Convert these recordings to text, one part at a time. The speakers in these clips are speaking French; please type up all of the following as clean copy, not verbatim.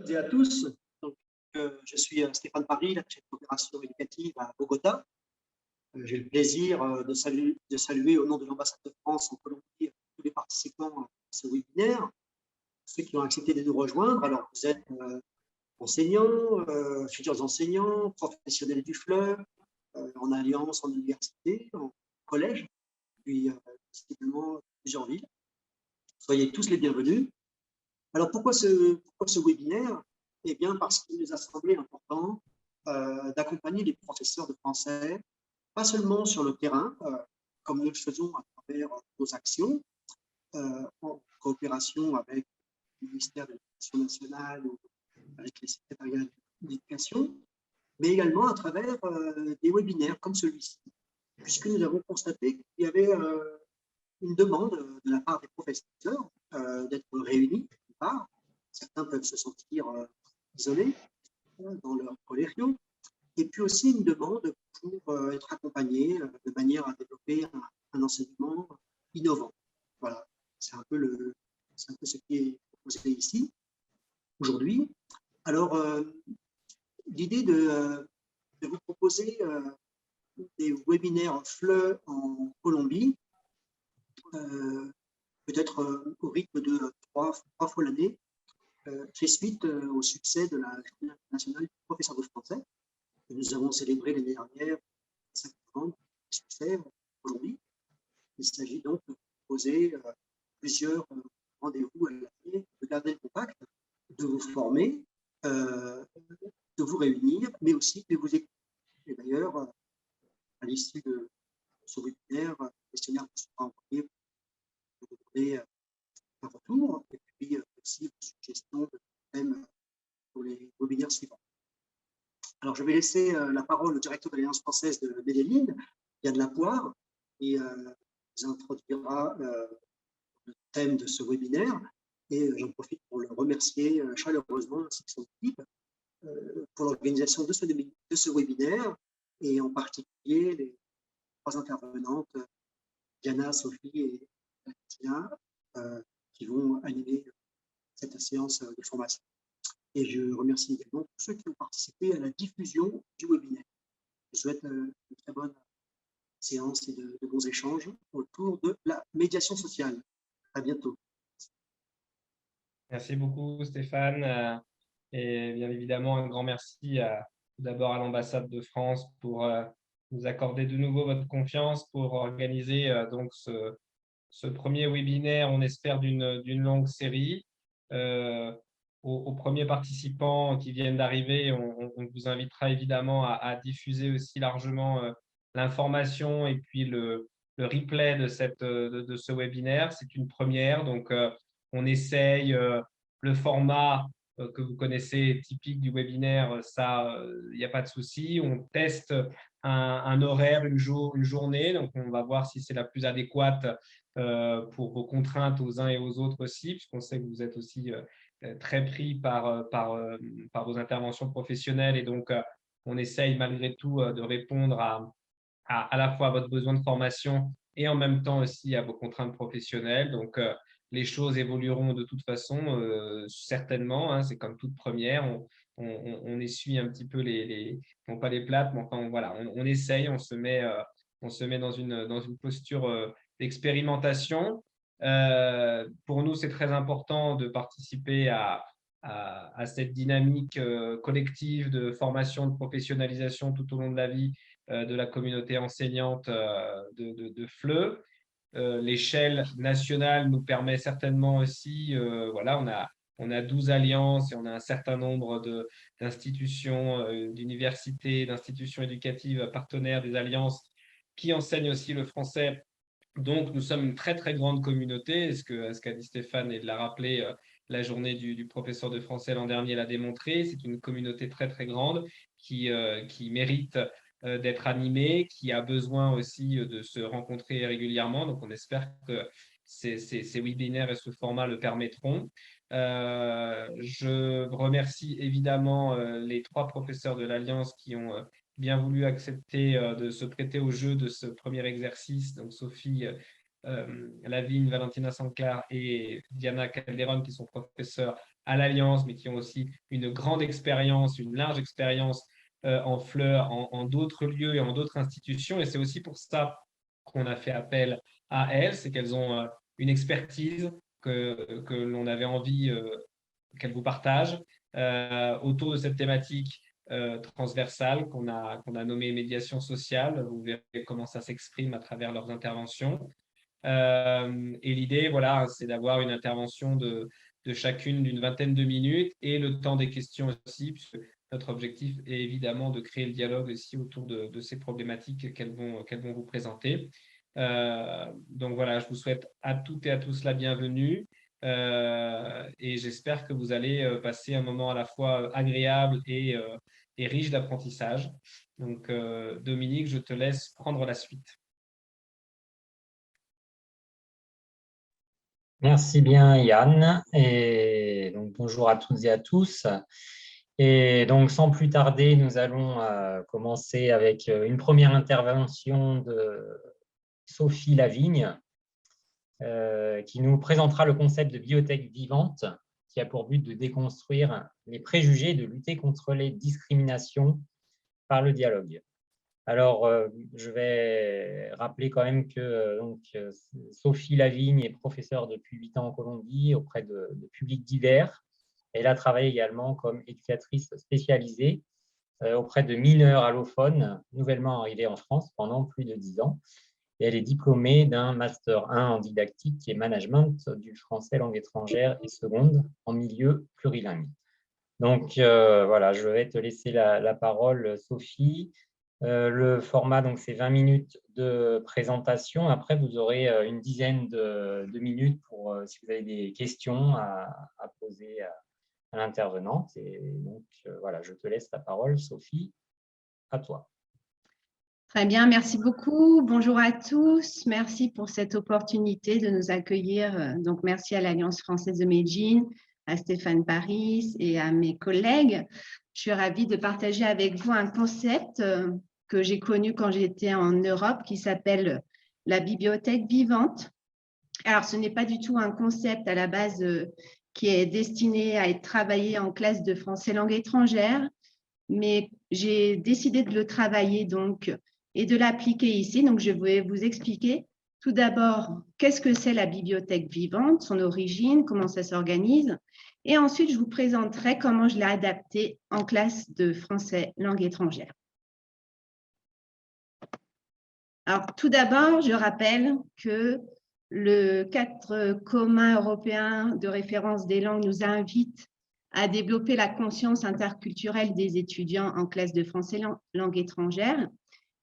Et à tous. Donc, je suis Stéphane Paris, la chef d'opération éducative à Bogota. J'ai le plaisir de saluer au nom de l'ambassade de France en Colombie tous les participants à ce webinaire, ceux qui ont accepté de nous rejoindre. Alors, vous êtes enseignants, futurs enseignants, professionnels du FLE, en alliance, en université, en collège, puis visiblement plusieurs villes. Soyez tous les bienvenus. Alors, pourquoi ce webinaire? Eh bien, parce qu'il nous a semblé important d'accompagner les professeurs de français, pas seulement sur le terrain, comme nous le faisons à travers nos actions, en coopération avec le ministère de l'Éducation nationale ou avec les secrétariats d'éducation, mais également à travers des webinaires comme celui-ci, puisque nous avons constaté qu'il y avait une demande de la part des professeurs d'être réunis, d'une part. Certains peuvent se sentir isolés dans leur collégium, et puis aussi une demande pour être accompagnés de manière à développer un enseignement innovant. Voilà, c'est un peu ce qui est proposé ici, aujourd'hui. Alors, l'idée de vous proposer des webinaires FLE en Colombie, peut-être au rythme de trois fois l'année, fait suite au succès de la Journée internationale du professeur de français que nous avons célébré l'année dernière, 5 novembre, succès aujourd'hui. Il s'agit donc de proposer plusieurs rendez-vous à l'année, de garder le contact, de vous former, de vous réunir, mais aussi de vous écouter. Et d'ailleurs, à l'issue de ce webinaire, le questionnaire vous sera envoyé pour vous demander un retour, et puis aussi vos suggestions de thèmes pour les webinaires suivants. Alors, je vais laisser la parole au directeur de l'Alliance française de Medellín, Yann Lapoire, qui vous introduira le thème de ce webinaire. Et j'en profite pour le remercier chaleureusement, ainsi que son équipe, pour l'organisation de ce webinaire, et en particulier les trois intervenantes, Diana, Sophie et Tina, qui vont animer cette séance de formation. Et je remercie également tous ceux qui ont participé à la diffusion du webinaire. Je souhaite une très bonne séance et de bons échanges autour de la médiation sociale. À bientôt. Merci beaucoup, Stéphane. Et bien évidemment, un grand merci tout d'abord à l'ambassade de France pour nous accorder de nouveau votre confiance pour organiser donc ce premier webinaire, on espère, d'une longue série. Aux premiers participants qui viennent d'arriver, on vous invitera évidemment à diffuser aussi largement l'information et puis le replay de ce webinaire. C'est une première, donc on essaye le format que vous connaissez typique du webinaire, ça, il n'y a pas de souci. On teste un horaire, une journée, donc on va voir si c'est la plus adéquate pour vos contraintes aux uns et aux autres aussi, puisqu'on sait que vous êtes aussi très pris par vos interventions professionnelles, et donc on essaye malgré tout de répondre à la fois à votre besoin de formation et en même temps aussi à vos contraintes professionnelles. Donc les choses évolueront de toute façon, certainement, hein, c'est comme toute première, on essuie un petit peu non pas les plates, mais enfin voilà, on essaye, on se met dans une posture d'expérimentation. Pour nous, c'est très important de participer à cette dynamique collective de formation, de professionnalisation tout au long de la vie de la communauté enseignante de FLE. L'échelle nationale nous permet certainement aussi, voilà, on a 12 alliances et on a un certain nombre d'institutions, d'universités, d'institutions éducatives partenaires des alliances qui enseignent aussi le français. Donc, nous sommes une très, très grande communauté. Ce qu'a dit Stéphane et de l'a rappelé, la journée du professeur de français l'an dernier l'a démontré. C'est une communauté très, très grande qui mérite d'être animée, qui a besoin aussi de se rencontrer régulièrement. Donc, on espère que ces webinaires et ce format le permettront. Je remercie évidemment les trois professeurs de l'Alliance qui ont bien voulu accepter de se prêter au jeu de ce premier exercice, donc Sophie, Lavigne, Valentina Sanclar et Diana Calderon, qui sont professeurs à l'Alliance, mais qui ont aussi une grande expérience, une large expérience en fleurs, en d'autres lieux et en d'autres institutions. Et c'est aussi pour ça qu'on a fait appel à elles, c'est qu'elles ont une expertise que l'on avait envie qu'elles vous partagent autour de cette thématique transversale qu'on a nommée médiation sociale. Vous verrez comment ça s'exprime à travers leurs interventions. Et l'idée, voilà, c'est d'avoir une intervention de chacune d'une vingtaine de minutes et le temps des questions aussi, puisque notre objectif est évidemment de créer le dialogue aussi autour de ces problématiques qu'elles vont vous présenter. Donc voilà, je vous souhaite à toutes et à tous la bienvenue et j'espère que vous allez passer un moment à la fois agréable et riche d'apprentissage. Donc Dominique, je te laisse prendre la suite. Merci bien Yann, et donc bonjour à toutes et à tous. Et donc sans plus tarder, nous allons commencer avec une première intervention de Sophie Lavigne, qui nous présentera le concept de bibliothèque vivante, qui a pour but de déconstruire les préjugés, de lutter contre les discriminations par le dialogue. Alors, je vais rappeler quand même que Sophie Lavigne est professeure depuis 8 ans en Colombie auprès de publics divers. Elle a travaillé également comme éducatrice spécialisée auprès de mineurs allophones nouvellement arrivés en France pendant plus de 10 ans. Et elle est diplômée d'un Master 1 en didactique et management du français langue étrangère et seconde en milieu plurilingue. Donc, voilà, je vais te laisser la parole, Sophie. Le format, donc, c'est 20 minutes de présentation. Après, vous aurez une dizaine de minutes pour, si vous avez des questions à poser à l'intervenante. Et donc, voilà, je te laisse la parole, Sophie. À toi. Très bien, merci beaucoup. Bonjour à tous. Merci pour cette opportunité de nous accueillir. Donc, merci à l'Alliance française de Medellín, à Stéphane Paris et à mes collègues. Je suis ravie de partager avec vous un concept que j'ai connu quand j'étais en Europe qui s'appelle la bibliothèque vivante. Alors, ce n'est pas du tout un concept à la base qui est destiné à être travaillé en classe de français langue étrangère, mais j'ai décidé de le travailler donc et de l'appliquer ici. Donc, je vais vous expliquer tout d'abord qu'est-ce que c'est la bibliothèque vivante, son origine, comment ça s'organise. Et ensuite, je vous présenterai comment je l'ai adapté en classe de français langue étrangère. Alors, tout d'abord, je rappelle que le cadre commun européen de référence des langues nous invite à développer la conscience interculturelle des étudiants en classe de français langue étrangère.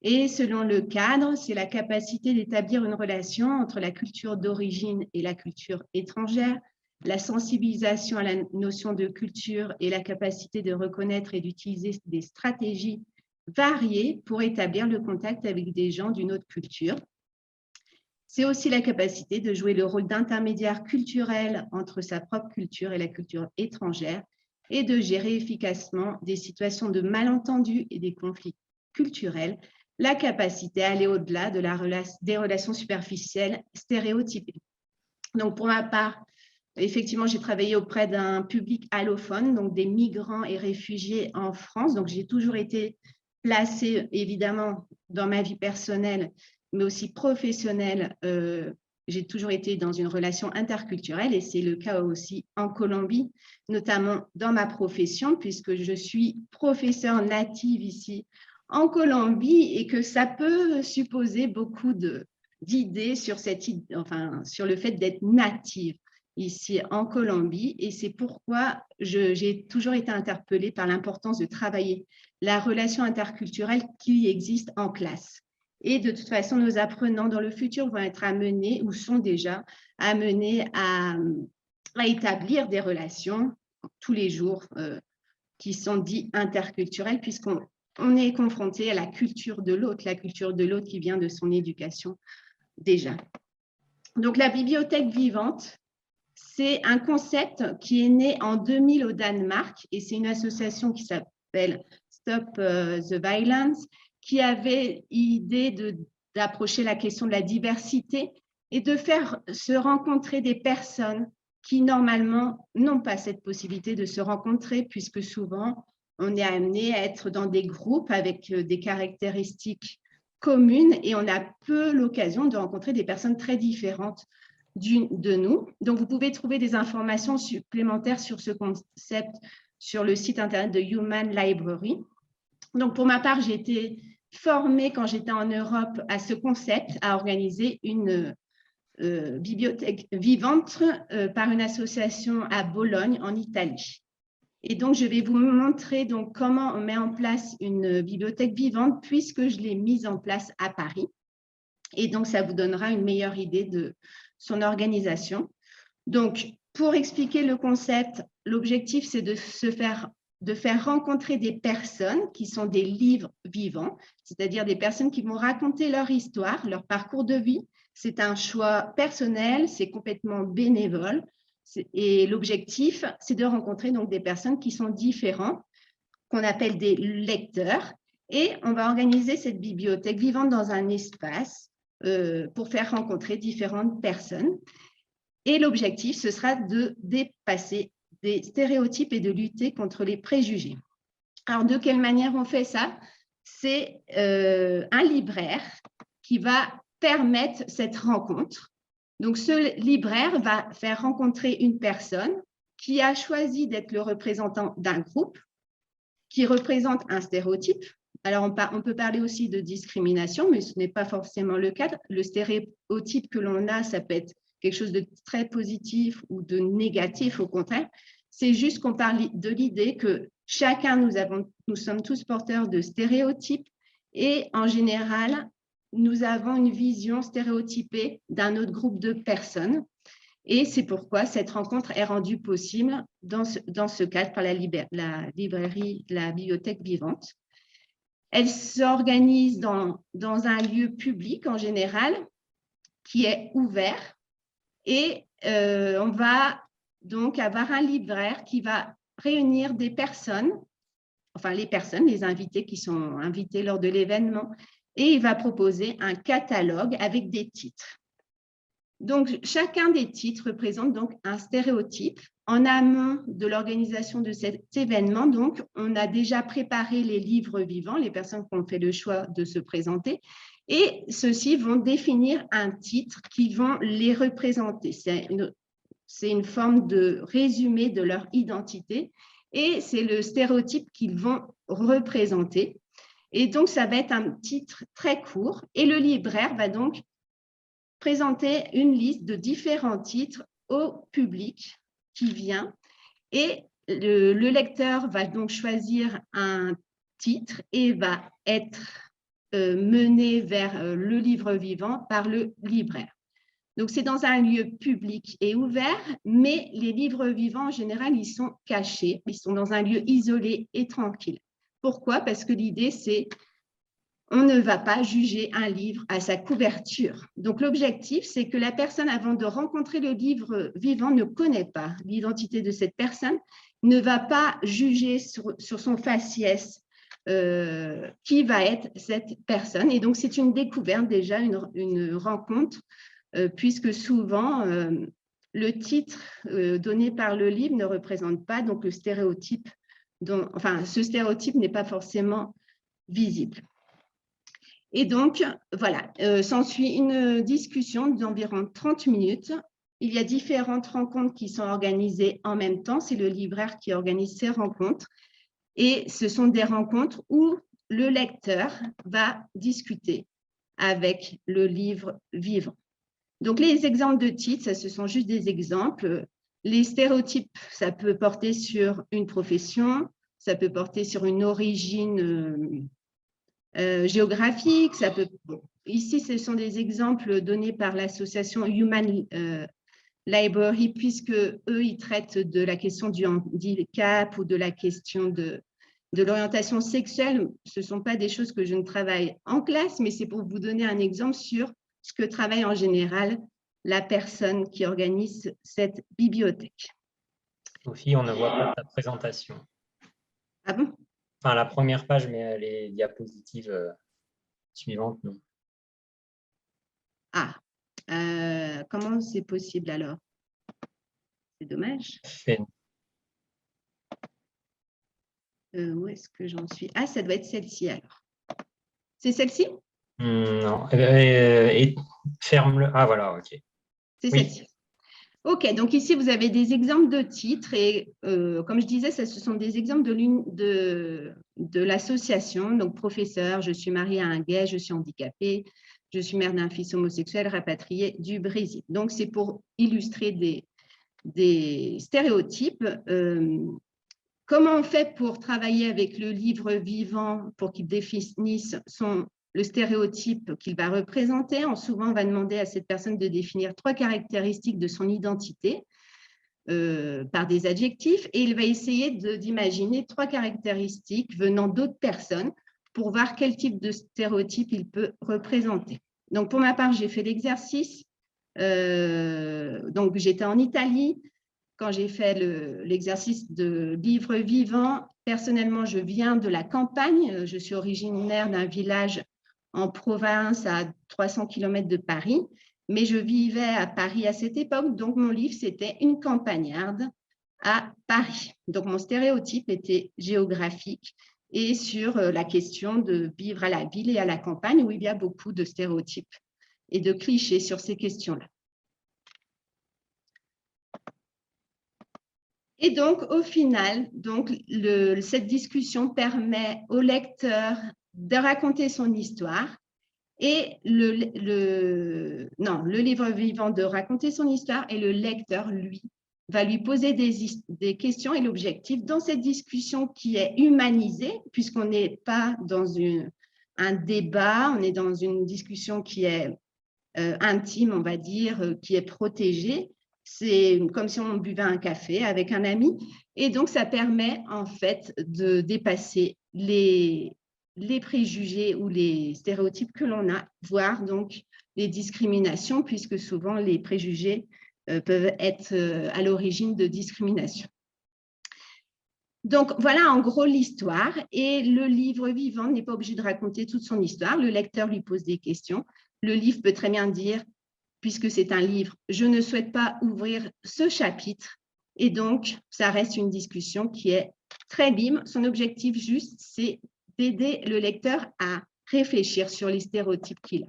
Et selon le cadre, c'est la capacité d'établir une relation entre la culture d'origine et la culture étrangère, la sensibilisation à la notion de culture et la capacité de reconnaître et d'utiliser des stratégies variées pour établir le contact avec des gens d'une autre culture. C'est aussi la capacité de jouer le rôle d'intermédiaire culturel entre sa propre culture et la culture étrangère et de gérer efficacement des situations de malentendus et des conflits culturels, la capacité à aller au-delà des relations superficielles stéréotypées. Donc, pour ma part, effectivement, j'ai travaillé auprès d'un public allophone, donc des migrants et réfugiés en France. Donc, j'ai toujours été placée, évidemment, dans ma vie personnelle, mais aussi professionnelle. J'ai toujours été dans une relation interculturelle et c'est le cas aussi en Colombie, notamment dans ma profession, puisque je suis professeure native ici en Colombie et que ça peut supposer beaucoup d'idées sur sur le fait d'être native ici en Colombie. Et c'est pourquoi j'ai toujours été interpellée par l'importance de travailler la relation interculturelle qui existe en classe. Et de toute façon, nos apprenants dans le futur vont être amenés ou sont déjà amenés à établir des relations tous les jours qui sont dites interculturelles, puisqu'on est confronté à la culture de l'autre qui vient de son éducation déjà. Donc, la bibliothèque vivante, c'est un concept qui est né en 2000 au Danemark et c'est une association qui s'appelle Stop the Violence qui avait l'idée d'approcher la question de la diversité et de faire se rencontrer des personnes qui, normalement, n'ont pas cette possibilité de se rencontrer, puisque souvent, on est amené à être dans des groupes avec des caractéristiques communes et on a peu l'occasion de rencontrer des personnes très différentes de nous. Donc, vous pouvez trouver des informations supplémentaires sur ce concept sur le site internet de Human Library. Donc, pour ma part, j'ai été formée quand j'étais en Europe à ce concept, à organiser une bibliothèque vivante par une association à Bologne, en Italie. Et donc, je vais vous montrer donc comment on met en place une bibliothèque vivante puisque je l'ai mise en place à Paris. Et donc, ça vous donnera une meilleure idée de son organisation. Donc, pour expliquer le concept, l'objectif, c'est de faire rencontrer des personnes qui sont des livres vivants, c'est-à-dire des personnes qui vont raconter leur histoire, leur parcours de vie. C'est un choix personnel, c'est complètement bénévole. Et l'objectif, c'est de rencontrer donc des personnes qui sont différentes, qu'on appelle des lecteurs. Et on va organiser cette bibliothèque vivante dans un espace pour faire rencontrer différentes personnes. Et l'objectif, ce sera de dépasser des stéréotypes et de lutter contre les préjugés. Alors, de quelle manière on fait ça? C'est un libraire qui va permettre cette rencontre. Donc, ce libraire va faire rencontrer une personne qui a choisi d'être le représentant d'un groupe, qui représente un stéréotype. Alors, on peut parler aussi de discrimination, mais ce n'est pas forcément le cas. Le stéréotype que l'on a, ça peut être quelque chose de très positif ou de négatif, au contraire. C'est juste qu'on parle de l'idée que chacun, nous sommes tous porteurs de stéréotypes et en général, nous avons une vision stéréotypée d'un autre groupe de personnes. Et c'est pourquoi cette rencontre est rendue possible dans ce cadre par la bibliothèque vivante. Elle s'organise dans un lieu public en général qui est ouvert et on va donc avoir un libraire qui va réunir des personnes, enfin les invités qui sont invités lors de l'événement, et il va proposer un catalogue avec des titres. Donc, chacun des titres représente donc un stéréotype. En amont de l'organisation de cet événement, donc, on a déjà préparé les livres vivants, les personnes qui ont fait le choix de se présenter, et ceux-ci vont définir un titre qui vont les représenter. C'est une forme de résumé de leur identité et c'est le stéréotype qu'ils vont représenter. Et donc, ça va être un titre très court et le libraire va donc présenter une liste de différents titres au public qui vient et le lecteur va donc choisir un titre et va être mené vers le livre vivant par le libraire. Donc, c'est dans un lieu public et ouvert, mais les livres vivants, en général, ils sont cachés, ils sont dans un lieu isolé et tranquille. Pourquoi? Parce que l'idée, c'est on ne va pas juger un livre à sa couverture. Donc, l'objectif, c'est que la personne, avant de rencontrer le livre vivant, ne connaît pas l'identité de cette personne, ne va pas juger sur son faciès qui va être cette personne. Et donc, c'est une découverte déjà, une rencontre, puisque souvent, le titre donné par le livre ne représente pas donc, le stéréotype, ce stéréotype n'est pas forcément visible. Et donc, voilà, s'ensuit une discussion d'environ 30 minutes. Il y a différentes rencontres qui sont organisées en même temps. C'est le libraire qui organise ces rencontres. Et ce sont des rencontres où le lecteur va discuter avec le livre vivant. Donc, les exemples de titres, ce sont juste des exemples. Les stéréotypes, ça peut porter sur une profession, ça peut porter sur une origine géographique. Ici, ce sont des exemples donnés par l'association Human Library, puisque eux, ils traitent de la question du handicap ou de la question de l'orientation sexuelle. Ce ne sont pas des choses que je ne travaille en classe, mais c'est pour vous donner un exemple sur ce que travaille en général la personne qui organise cette bibliothèque. Sophie, on ne voit pas ta présentation. Ah bon? Enfin, la première page, mais les diapositives suivantes, non. Ah, Comment c'est possible alors? C'est dommage. Où est-ce que j'en suis? Ah, ça doit être celle-ci alors. C'est celle-ci? Non. Et ferme-le. Ah, voilà, OK. C'est celle-ci. OK, donc ici, vous avez des exemples de titres et comme je disais, ce sont des exemples de l'association. Donc, professeur, je suis mariée à un gay, je suis handicapée, je suis mère d'un fils homosexuel rapatrié du Brésil. Donc, c'est pour illustrer des stéréotypes. Comment on fait pour travailler avec le livre vivant pour qu'il définisse le stéréotype qu'il va représenter? Souvent, on va demander à cette personne de définir 3 caractéristiques de son identité par des adjectifs et il va essayer d'imaginer 3 caractéristiques venant d'autres personnes pour voir quel type de stéréotype il peut représenter. Donc, pour ma part, j'ai fait l'exercice. Donc, j'étais en Italie. Quand j'ai fait l'exercice de livre vivant, personnellement, je viens de la campagne. Je suis originaire d'un village en province à 300 km de Paris, mais je vivais à Paris à cette époque, donc mon livre, c'était une campagnarde à Paris. Donc, mon stéréotype était géographique et sur la question de vivre à la ville et à la campagne, où il y a beaucoup de stéréotypes et de clichés sur ces questions-là. Et donc, au final, cette discussion permet au lecteur de raconter son histoire et le livre vivant de raconter son histoire et le lecteur, lui, va lui poser des questions et l'objectif dans cette discussion qui est humanisée, puisqu'on n'est pas dans un débat, on est dans une discussion qui est intime, on va dire, qui est protégée. C'est comme si on buvait un café avec un ami. Et donc, ça permet en fait de dépasser les préjugés ou les stéréotypes que l'on a, voire donc les discriminations, puisque souvent les préjugés peuvent être à l'origine de discrimination. Donc, voilà en gros l'histoire. Et le livre vivant n'est pas obligé de raconter toute son histoire. Le lecteur lui pose des questions. Le livre peut très bien dire, puisque c'est un livre, je ne souhaite pas ouvrir ce chapitre. Et donc, ça reste une discussion qui est très libre. Son objectif juste, c'est d'aider le lecteur à réfléchir sur les stéréotypes qu'il a.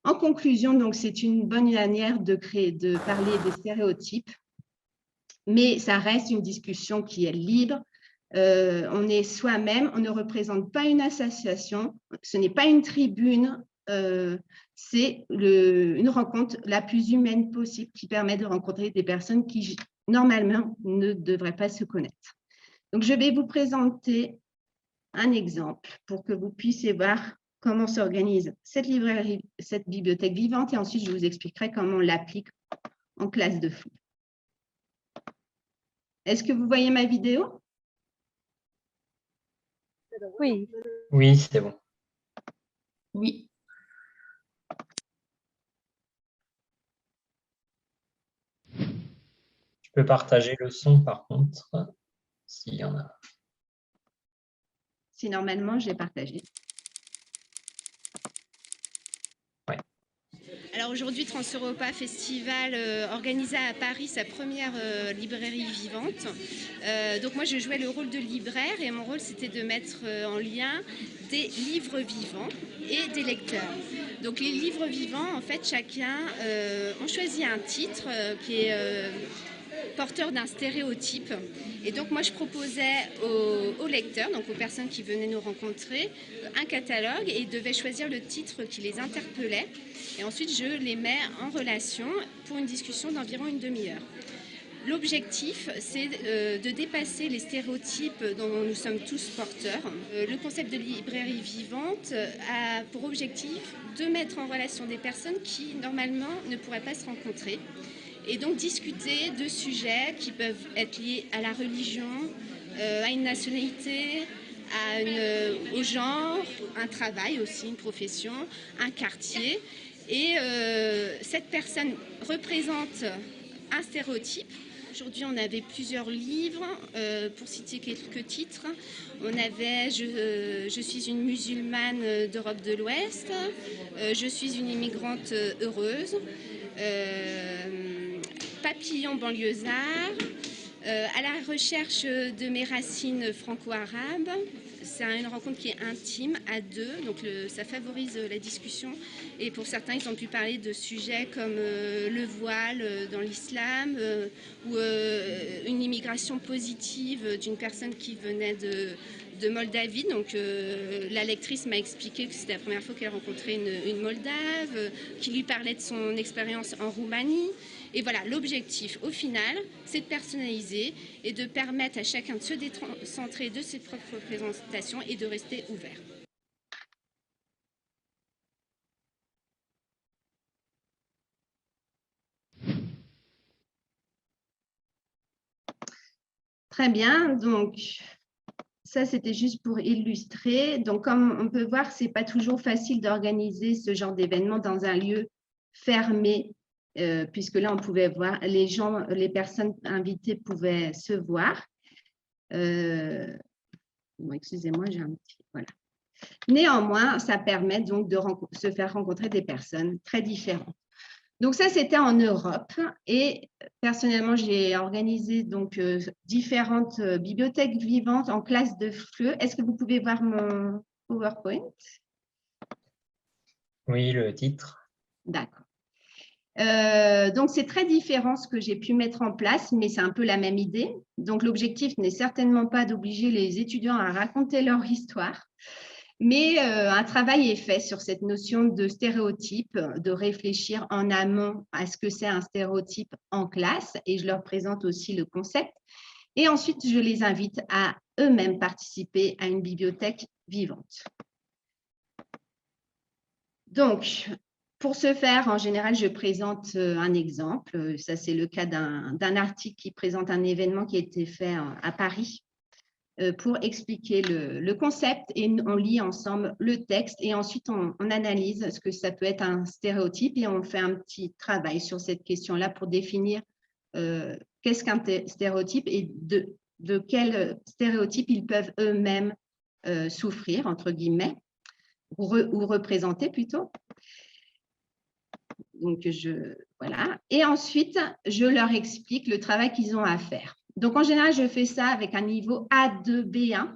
En conclusion, donc, c'est une bonne manière de parler des stéréotypes, mais ça reste une discussion qui est libre. On est soi-même, on ne représente pas une association, ce n'est pas une tribune, c'est une rencontre la plus humaine possible qui permet de rencontrer des personnes qui, normalement, ne devraient pas se connaître. Donc, je vais vous présenter un exemple pour que vous puissiez voir comment s'organise cette bibliothèque vivante et ensuite, je vous expliquerai comment on l'applique en classe de foot. Est-ce que vous voyez ma vidéo? Oui. Oui, c'est bon. Oui. Tu peux partager le son, par contre, s'il y en a. Si normalement, je l'ai partagé. Ouais. Alors aujourd'hui, Trans-Europa Festival organisait à Paris sa première librairie vivante. Donc moi, je jouais le rôle de libraire et mon rôle, c'était de mettre en lien des livres vivants et des lecteurs. Donc les livres vivants, en fait, chacun, on choisit un titre qui est porteur d'un stéréotype. Et donc moi, je proposais aux lecteurs, donc aux personnes qui venaient nous rencontrer, un catalogue et ils devaient choisir le titre qui les interpellait. Et ensuite, je les mets en relation pour une discussion d'environ une demi-heure. L'objectif, c'est de dépasser les stéréotypes dont nous sommes tous porteurs. Le concept de librairie vivante a pour objectif de mettre en relation des personnes qui, normalement, ne pourraient pas se rencontrer. Et donc discuter de sujets qui peuvent être liés à la religion, à une nationalité, au genre, un travail aussi, une profession, un quartier. Et cette personne représente un stéréotype Aujourd'hui, on avait plusieurs livres, pour citer quelques titres. On avait je suis une musulmane d'Europe de l'Ouest, je suis une immigrante heureuse, Papillon banlieusard, à la recherche de mes racines franco-arabes. C'est une rencontre qui est intime, à deux, donc ça favorise la discussion. Et pour certains, ils ont pu parler de sujets comme le voile dans l'islam ou une immigration positive d'une personne qui venait de Moldavie. Donc la lectrice m'a expliqué que c'était la première fois qu'elle rencontrait une Moldave, qui lui parlait de son expérience en Roumanie. Et voilà, l'objectif, au final, c'est de personnaliser et de permettre à chacun de se décentrer de ses propres présentations et de rester ouvert. Très bien, donc ça c'était juste pour illustrer. Donc comme on peut voir, ce n'est pas toujours facile d'organiser ce genre d'événement dans un lieu fermé, puisque là on pouvait voir, les personnes invitées pouvaient se voir. Bon, excusez-moi, j'ai un petit… Voilà. Néanmoins, ça permet donc de se faire rencontrer des personnes très différentes. Donc ça, c'était en Europe et personnellement, j'ai organisé donc différentes bibliothèques vivantes en classe de FLE. Est-ce que vous pouvez voir mon PowerPoint? Oui, le titre. D'accord. Donc, c'est très différent ce que j'ai pu mettre en place, mais c'est un peu la même idée. Donc, l'objectif n'est certainement pas d'obliger les étudiants à raconter leur histoire, mais un travail est fait sur cette notion de stéréotype, de réfléchir en amont à ce que c'est un stéréotype en classe, et je leur présente aussi le concept. Et ensuite, je les invite à eux-mêmes participer à une bibliothèque vivante. Donc, pour ce faire, en général, je présente un exemple. Ça, c'est le cas d'un article qui présente un événement qui a été fait à Paris pour expliquer le concept, et on lit ensemble le texte et ensuite on analyse ce que ça peut être un stéréotype et on fait un petit travail sur cette question-là pour définir qu'est-ce qu'un stéréotype et de quel stéréotype ils peuvent eux-mêmes souffrir, entre guillemets, ou représenter plutôt. Donc, voilà. Et ensuite, je leur explique le travail qu'ils ont à faire. Donc, en général, je fais ça avec un niveau A2-B1,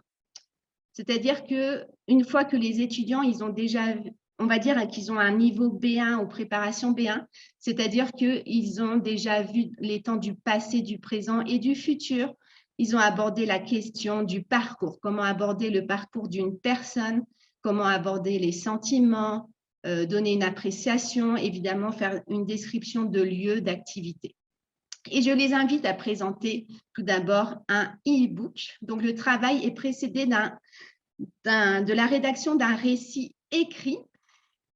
c'est-à-dire qu'une fois que les étudiants, ils ont déjà, on va dire qu'ils ont un niveau B1 ou préparation B1, c'est-à-dire qu'ils ont déjà vu les temps du passé, du présent et du futur. Ils ont abordé la question du parcours, comment aborder le parcours d'une personne, comment aborder les sentiments, donner une appréciation, évidemment faire une description de lieu, d'activité. Et je les invite à présenter tout d'abord un e-book. Donc, le travail est précédé de la rédaction d'un récit écrit,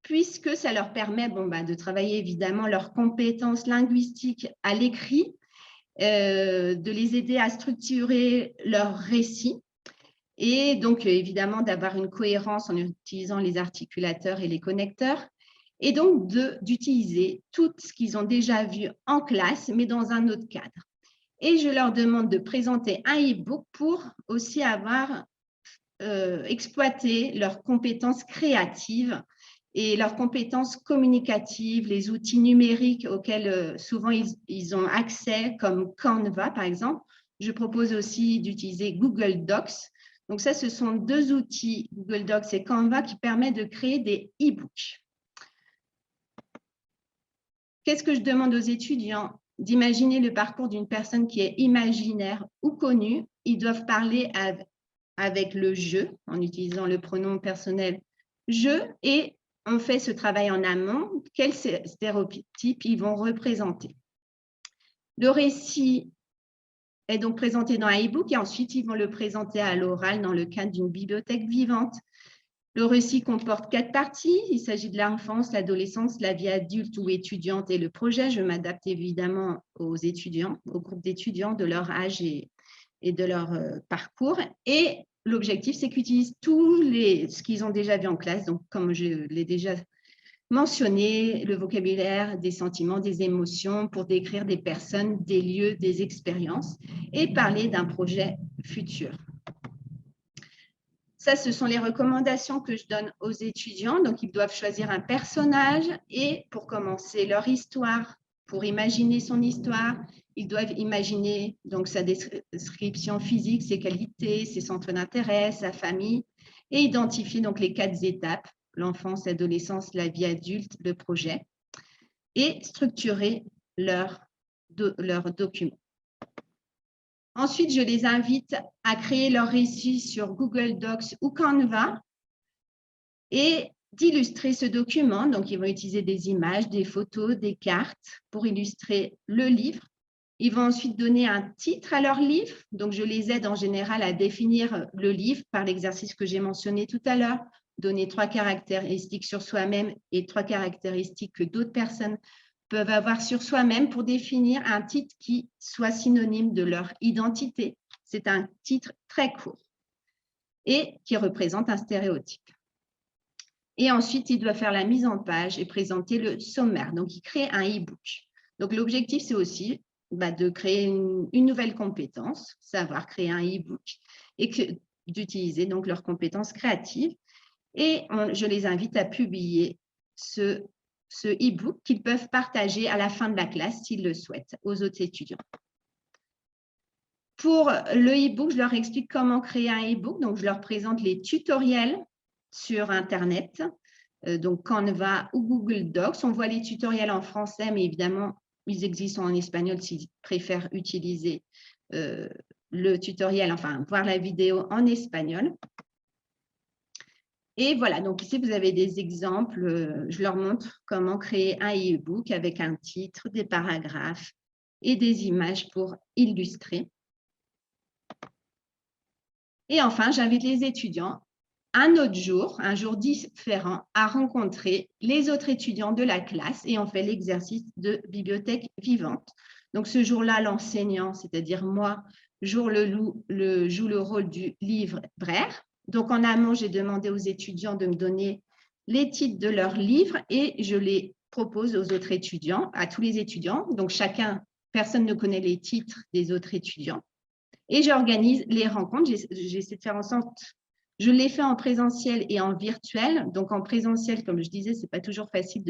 puisque ça leur permet de travailler évidemment leurs compétences linguistiques à l'écrit, de les aider à structurer leur récit et donc évidemment d'avoir une cohérence en utilisant les articulateurs et les connecteurs, et donc d'utiliser tout ce qu'ils ont déjà vu en classe, mais dans un autre cadre. Et je leur demande de présenter un e-book pour aussi avoir exploité leurs compétences créatives et leurs compétences communicatives, les outils numériques auxquels souvent ils ont accès, comme Canva par exemple. Je propose aussi d'utiliser Google Docs. Donc ça, ce sont deux outils, Google Docs et Canva, qui permettent de créer des e-books. Qu'est-ce que je demande aux étudiants? D'imaginer le parcours d'une personne qui est imaginaire ou connue. Ils doivent parler avec le « je » en utilisant le pronom personnel « je » et on fait ce travail en amont. Quels stéréotypes ils vont représenter? Le récit est donc présenté dans un e-book et ensuite ils vont le présenter à l'oral dans le cadre d'une bibliothèque vivante. Le récit comporte 4 parties. Il s'agit de l'enfance, l'adolescence, la vie adulte ou étudiante et le projet. Je m'adapte évidemment aux étudiants, au groupe d'étudiants, de leur âge et de leur parcours. Et l'objectif, c'est qu'ils utilisent ce qu'ils ont déjà vu en classe. Donc, comme je l'ai déjà mentionner le vocabulaire des sentiments, des émotions pour décrire des personnes, des lieux, des expériences et parler d'un projet futur. Ça, ce sont les recommandations que je donne aux étudiants. Donc, ils doivent choisir un personnage et pour commencer leur histoire, pour imaginer son histoire, ils doivent imaginer donc sa description physique, ses qualités, ses centres d'intérêt, sa famille et identifier donc les 4 étapes, l'enfance, l'adolescence, la vie adulte, le projet et structurer leur document. Ensuite, je les invite à créer leur récit sur Google Docs ou Canva et d'illustrer ce document. Donc, ils vont utiliser des images, des photos, des cartes pour illustrer le livre. Ils vont ensuite donner un titre à leur livre. Donc, je les aide en général à définir le livre par l'exercice que j'ai mentionné tout à l'heure, donner 3 caractéristiques sur soi-même et 3 caractéristiques que d'autres personnes peuvent avoir sur soi-même pour définir un titre qui soit synonyme de leur identité. C'est un titre très court et qui représente un stéréotype. Et ensuite, il doit faire la mise en page et présenter le sommaire. Donc, il crée un e-book. Donc, l'objectif, c'est aussi de créer une nouvelle compétence, savoir créer un e-book et d'utiliser donc leurs compétences créatives. Et je les invite à publier ce e-book qu'ils peuvent partager à la fin de la classe s'ils le souhaitent aux autres étudiants. Pour le e-book, je leur explique comment créer un e-book. Donc, je leur présente les tutoriels sur Internet, donc Canva ou Google Docs. On voit les tutoriels en français, mais évidemment, ils existent en espagnol s'ils préfèrent utiliser le tutoriel, enfin, voir la vidéo en espagnol. Et voilà, donc ici, vous avez des exemples. Je leur montre comment créer un e-book avec un titre, des paragraphes et des images pour illustrer. Et enfin, j'invite les étudiants un autre jour, un jour différent, à rencontrer les autres étudiants de la classe et on fait l'exercice de bibliothèque vivante. Donc, ce jour-là, l'enseignant, c'est-à-dire moi, joue le rôle du livre-braire. Donc, en amont, j'ai demandé aux étudiants de me donner les titres de leurs livres et je les propose aux autres étudiants, à tous les étudiants. Donc, personne ne connaît les titres des autres étudiants. Et j'organise les rencontres. J'essaie de faire en sorte, je les fais en présentiel et en virtuel. Donc, en présentiel, comme je disais, ce n'est pas toujours facile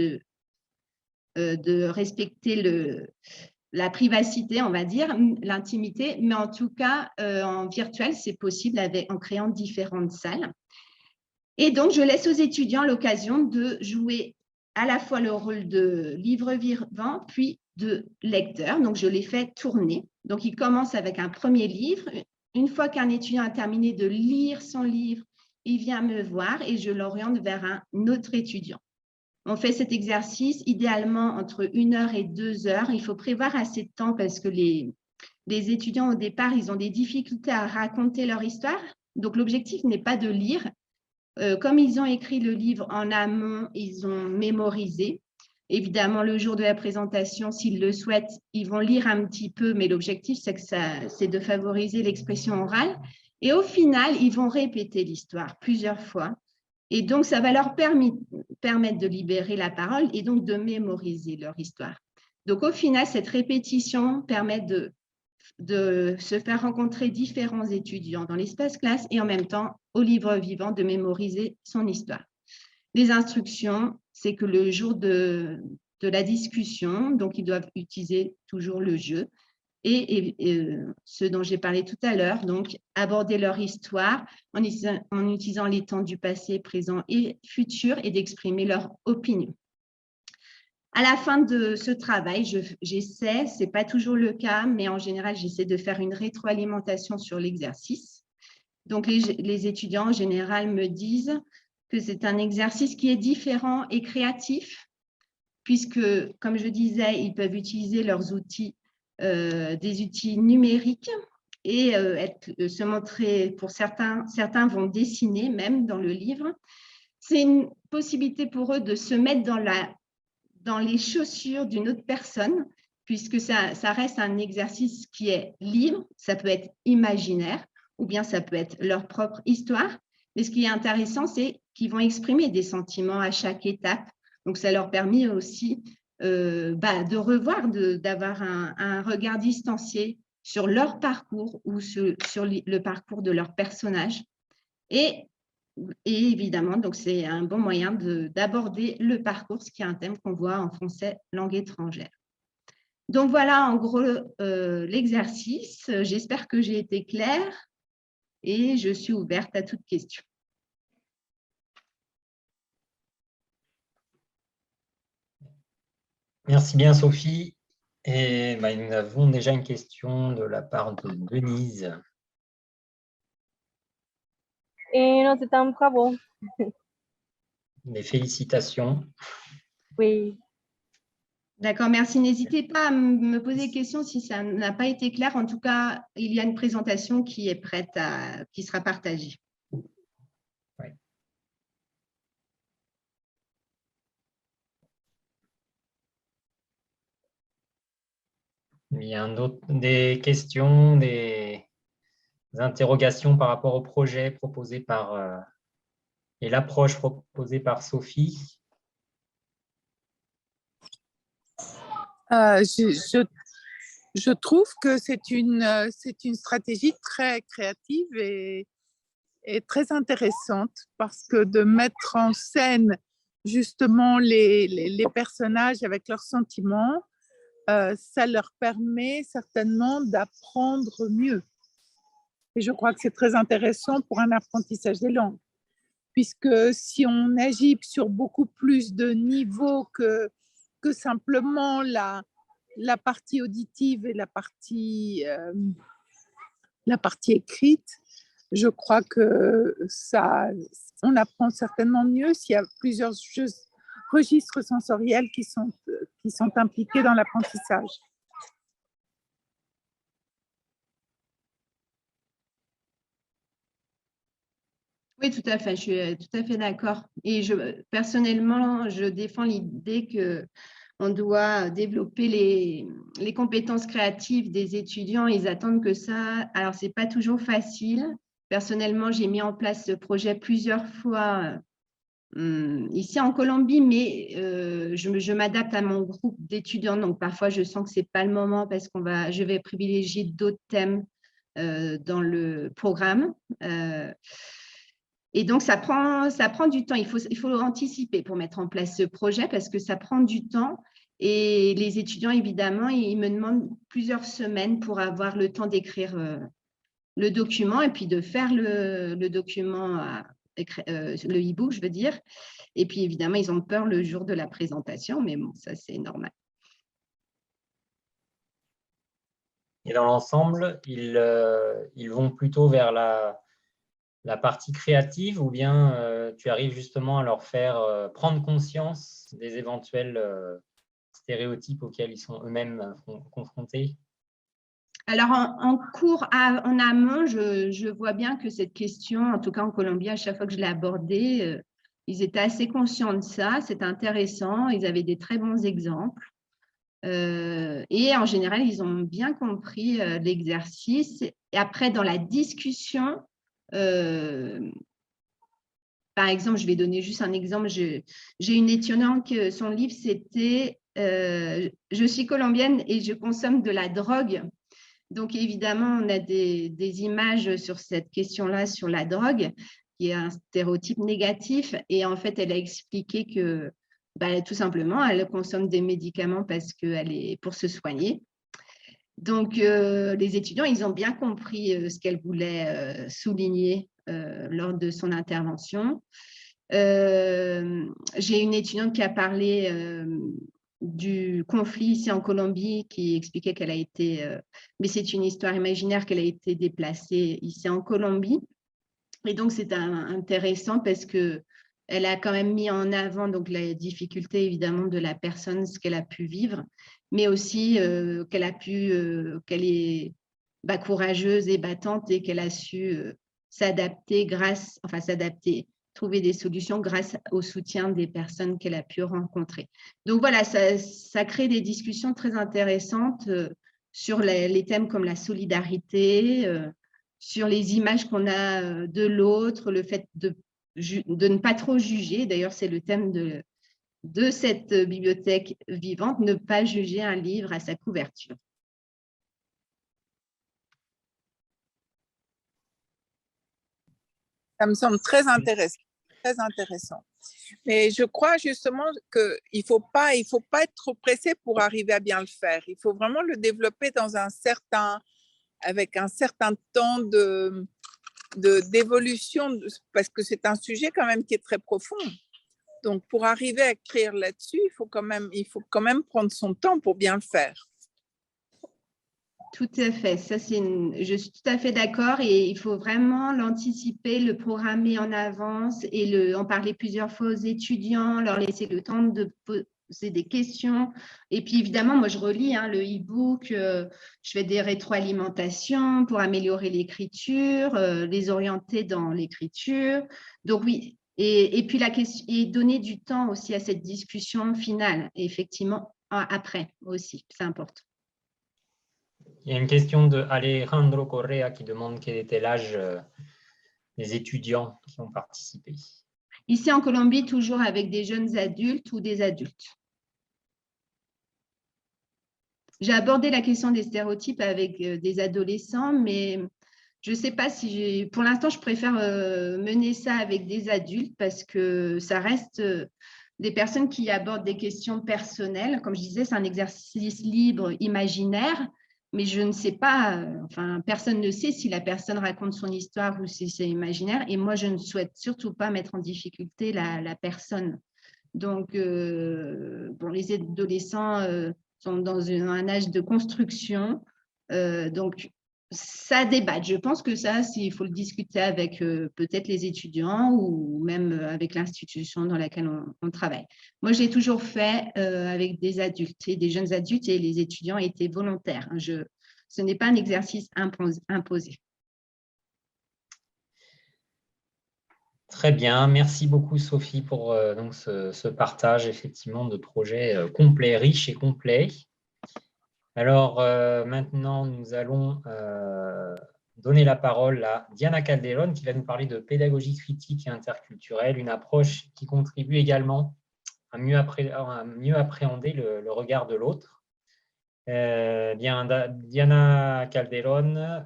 de respecter la privacité, on va dire, l'intimité, mais en tout cas, en virtuel, c'est possible en créant différentes salles. Et donc, je laisse aux étudiants l'occasion de jouer à la fois le rôle de livre vivant, puis de lecteur. Donc, je les fais tourner. Donc, ils commencent avec un premier livre. Une fois qu'un étudiant a terminé de lire son livre, il vient me voir et je l'oriente vers un autre étudiant. On fait cet exercice idéalement entre 1 heure et 2 heures. Il faut prévoir assez de temps parce que les étudiants, au départ, ils ont des difficultés à raconter leur histoire. Donc, l'objectif n'est pas de lire. Comme ils ont écrit le livre en amont, ils ont mémorisé. Évidemment, le jour de la présentation, s'ils le souhaitent, ils vont lire un petit peu, mais l'objectif, c'est de favoriser l'expression orale. Et au final, ils vont répéter l'histoire plusieurs fois. Et donc, ça va leur permettre de libérer la parole et donc de mémoriser leur histoire. Donc, au final, cette répétition permet de se faire rencontrer différents étudiants dans l'espace classe et en même temps, au livre vivant, de mémoriser son histoire. Les instructions, c'est que le jour de la discussion, donc ils doivent utiliser toujours le jeu et ce dont j'ai parlé tout à l'heure, donc aborder leur histoire en utilisant les temps du passé, présent et futur et d'exprimer leur opinion. À la fin de ce travail, j'essaie, ce n'est pas toujours le cas, mais en général, j'essaie de faire une rétroalimentation sur l'exercice. Donc, les étudiants, en général, me disent que c'est un exercice qui est différent et créatif, puisque, comme je disais, ils peuvent utiliser leurs outils, des outils numériques et se montrer, pour certains vont dessiner même dans le livre. C'est une possibilité pour eux de se mettre dans les chaussures d'une autre personne, puisque ça reste un exercice qui est libre, ça peut être imaginaire, ou bien ça peut être leur propre histoire. Mais ce qui est intéressant, c'est qu'ils vont exprimer des sentiments à chaque étape Donc, ça leur permet aussi de revoir, d'avoir un regard distancié sur leur parcours ou sur le parcours de leur personnage. Et évidemment, donc c'est un bon moyen d'aborder le parcours, ce qui est un thème qu'on voit en français langue étrangère. Donc voilà en gros l'exercice. J'espère que j'ai été claire et je suis ouverte à toute question. Merci bien, Sophie. Et nous avons déjà une question de la part de Denise. Non, c'est un bravo. Mes félicitations. Oui. D'accord, merci. N'hésitez pas à me poser des questions si ça n'a pas été clair. En tout cas, il y a une présentation qui est prête, qui sera partagée. Oui. Il y a des questions, des interrogations par rapport au projet proposé par et l'approche proposée par Sophie. Je trouve que c'est une stratégie très créative et très intéressante parce que de mettre en scène justement les personnages avec leurs sentiments, ça leur permet certainement d'apprendre mieux. Et je crois que c'est très intéressant pour un apprentissage des langues, puisque si on agit sur beaucoup plus de niveaux que simplement la partie auditive et la partie écrite, je crois que on apprend certainement mieux s'il y a plusieurs registres sensoriels qui sont impliqués dans l'apprentissage. Oui, tout à fait, je suis tout à fait d'accord. Et personnellement, je défends l'idée qu'on doit développer les compétences créatives des étudiants. Ils attendent que ça. Alors, ce n'est pas toujours facile. Personnellement, j'ai mis en place ce projet plusieurs fois ici en Colombie, mais je m'adapte à mon groupe d'étudiants. Donc, parfois, je sens que ce n'est pas le moment parce je vais privilégier d'autres thèmes dans le programme. Et donc, ça prend du temps. Il faut anticiper pour mettre en place ce projet parce que ça prend du temps. Et les étudiants, évidemment, ils me demandent plusieurs semaines pour avoir le temps d'écrire le document et puis de faire le document, le e-book, je veux dire. Et puis, évidemment, ils ont peur le jour de la présentation, mais bon, ça, c'est normal. Et dans l'ensemble, ils vont plutôt vers la partie créative ou bien tu arrives justement à leur faire prendre conscience des éventuels stéréotypes auxquels ils sont eux-mêmes confrontés? Alors, en cours, en amont, je vois bien que cette question, en tout cas en Colombie, à chaque fois que je l'ai abordée, ils étaient assez conscients de ça, c'était intéressant, ils avaient des très bons exemples. Et en général, ils ont bien compris l'exercice. Et après, dans la discussion, par exemple, je vais donner juste un exemple. J'ai une étudiante que son livre, c'était « Je suis colombienne et je consomme de la drogue ». Donc, évidemment, on a des images sur cette question-là, sur la drogue, qui est un stéréotype négatif. Et en fait, elle a expliqué que, tout simplement, elle consomme des médicaments pour se soigner. Donc, les étudiants, ils ont bien compris ce qu'elle voulait souligner lors de son intervention. J'ai une étudiante qui a parlé du conflit ici en Colombie, qui expliquait qu'elle a été, mais c'est une histoire imaginaire, qu'elle a été déplacée ici en Colombie. Et donc, c'est intéressant parce qu'elle a quand même mis en avant donc, la difficulté, évidemment, de la personne, ce qu'elle a pu vivre, mais aussi qu'elle est courageuse et battante et qu'elle a su s'adapter trouver des solutions grâce au soutien des personnes qu'elle a pu rencontrer. Donc voilà, ça crée des discussions très intéressantes sur les thèmes comme la solidarité, sur les images qu'on a de l'autre, le fait de ne pas trop juger. D'ailleurs, c'est le thème de cette bibliothèque vivante, ne pas juger un livre à sa couverture. Ça me semble très intéressant, très intéressant. Mais je crois justement qu'il ne faut pas être trop pressé pour arriver à bien le faire. Il faut vraiment le développer avec un certain temps d'évolution, parce que c'est un sujet quand même qui est très profond. Donc, pour arriver à écrire là-dessus, il faut quand même prendre son temps pour bien le faire. Tout à fait, je suis tout à fait d'accord et il faut vraiment l'anticiper, le programmer en avance et en parler plusieurs fois aux étudiants, leur laisser le temps de poser des questions. Et puis évidemment, moi je relis le e-book, je fais des rétroalimentations pour améliorer l'écriture, les orienter dans l'écriture. Donc oui, et puis la question, et donner du temps aussi à cette discussion finale, effectivement, après aussi, c'est important. Il y a une question de Alejandro Correa qui demande quel était l'âge des étudiants qui ont participé. Ici en Colombie, toujours avec des jeunes adultes ou des adultes. J'ai abordé la question des stéréotypes avec des adolescents, mais je ne sais pas si pour l'instant, je préfère mener ça avec des adultes parce que ça reste des personnes qui abordent des questions personnelles. Comme je disais, c'est un exercice libre, imaginaire. Mais je ne sais pas, personne ne sait si la personne raconte son histoire ou si c'est imaginaire. Et moi, je ne souhaite surtout pas mettre en difficulté la personne. Donc, les adolescents sont dans un âge de construction. Donc, ça débat. Je pense que ça, il faut le discuter avec peut-être les étudiants ou même avec l'institution dans laquelle on travaille. Moi, j'ai toujours fait avec des adultes et des jeunes adultes et les étudiants étaient volontaires. Ce n'est pas un exercice imposé. Très bien, merci beaucoup Sophie pour donc ce partage effectivement de projets complets, riches et complets. Alors maintenant, nous allons donner la parole à Diana Calderón qui va nous parler de pédagogie critique et interculturelle, une approche qui contribue également à mieux appréhender le regard de l'autre. Diana Calderón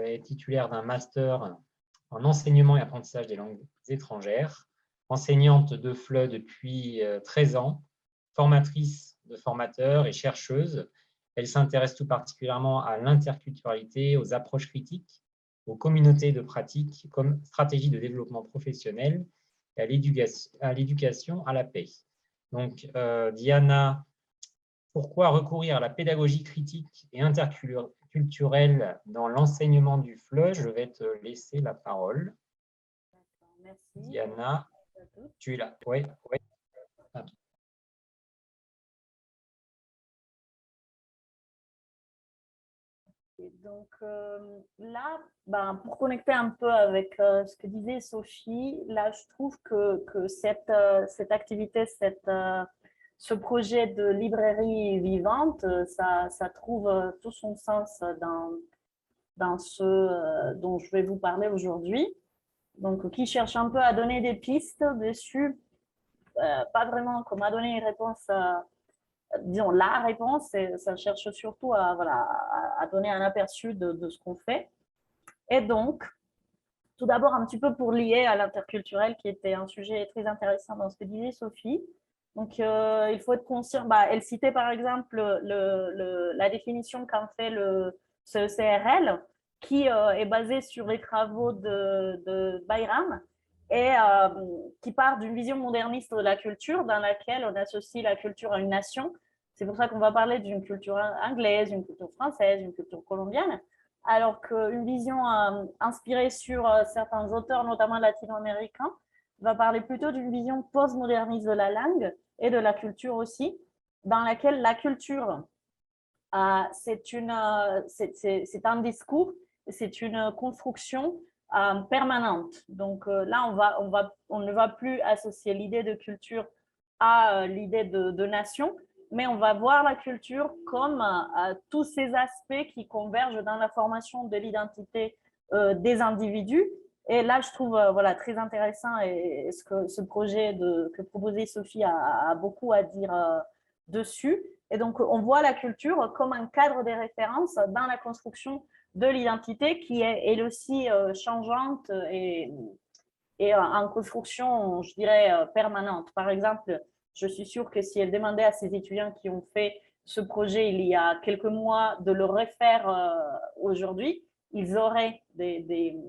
est titulaire d'un master en enseignement et apprentissage des langues étrangères, enseignante de FLE depuis 13 ans, formatrice de formateurs et chercheuse. Elle s'intéresse tout particulièrement à l'interculturalité, aux approches critiques, aux communautés de pratique comme stratégie de développement professionnel et à l'éducation à la paix. Donc, Diana, pourquoi recourir à la pédagogie critique et interculturelle dans l'enseignement du FLE? Je vais te laisser la parole. Merci. Diana, tu es là. Oui. Et donc là, pour connecter un peu avec ce que disait Sophie, là, je trouve que cette activité, ce projet de librairie vivante, ça trouve tout son sens dans ce dont je vais vous parler aujourd'hui. Donc, qui cherche un peu à donner des pistes dessus, pas vraiment comme à donner une réponse, disons la réponse, ça cherche surtout à donner un aperçu de ce qu'on fait. Et donc, tout d'abord, un petit peu pour lier à l'interculturel, qui était un sujet très intéressant dans ce que disait Sophie. Donc, il faut être conscient. Elle citait par exemple la définition qu'en fait ce CRL, qui est basé sur les travaux de Bayram et qui part d'une vision moderniste de la culture dans laquelle on associe la culture à une nation. C'est pour ça qu'on va parler d'une culture anglaise, une culture française, une culture colombienne, alors qu'une vision inspirée sur certains auteurs, notamment latino-américains, va parler plutôt d'une vision post-moderniste de la langue et de la culture aussi, dans laquelle la culture, c'est un discours, c'est une construction permanente. Donc là, on ne va plus associer l'idée de culture à l'idée de nation, mais on va voir la culture comme tous ces aspects qui convergent dans la formation de l'identité des individus Et là, je trouve voilà, très intéressant et ce que ce projet que proposait Sophie a beaucoup à dire dessus. Et donc, on voit la culture comme un cadre de référence dans la construction de l'identité qui est elle aussi changeante et en construction, je dirais, permanente. Par exemple, je suis sûre que si elle demandait à ses étudiants qui ont fait ce projet il y a quelques mois de le refaire aujourd'hui, ils auraient des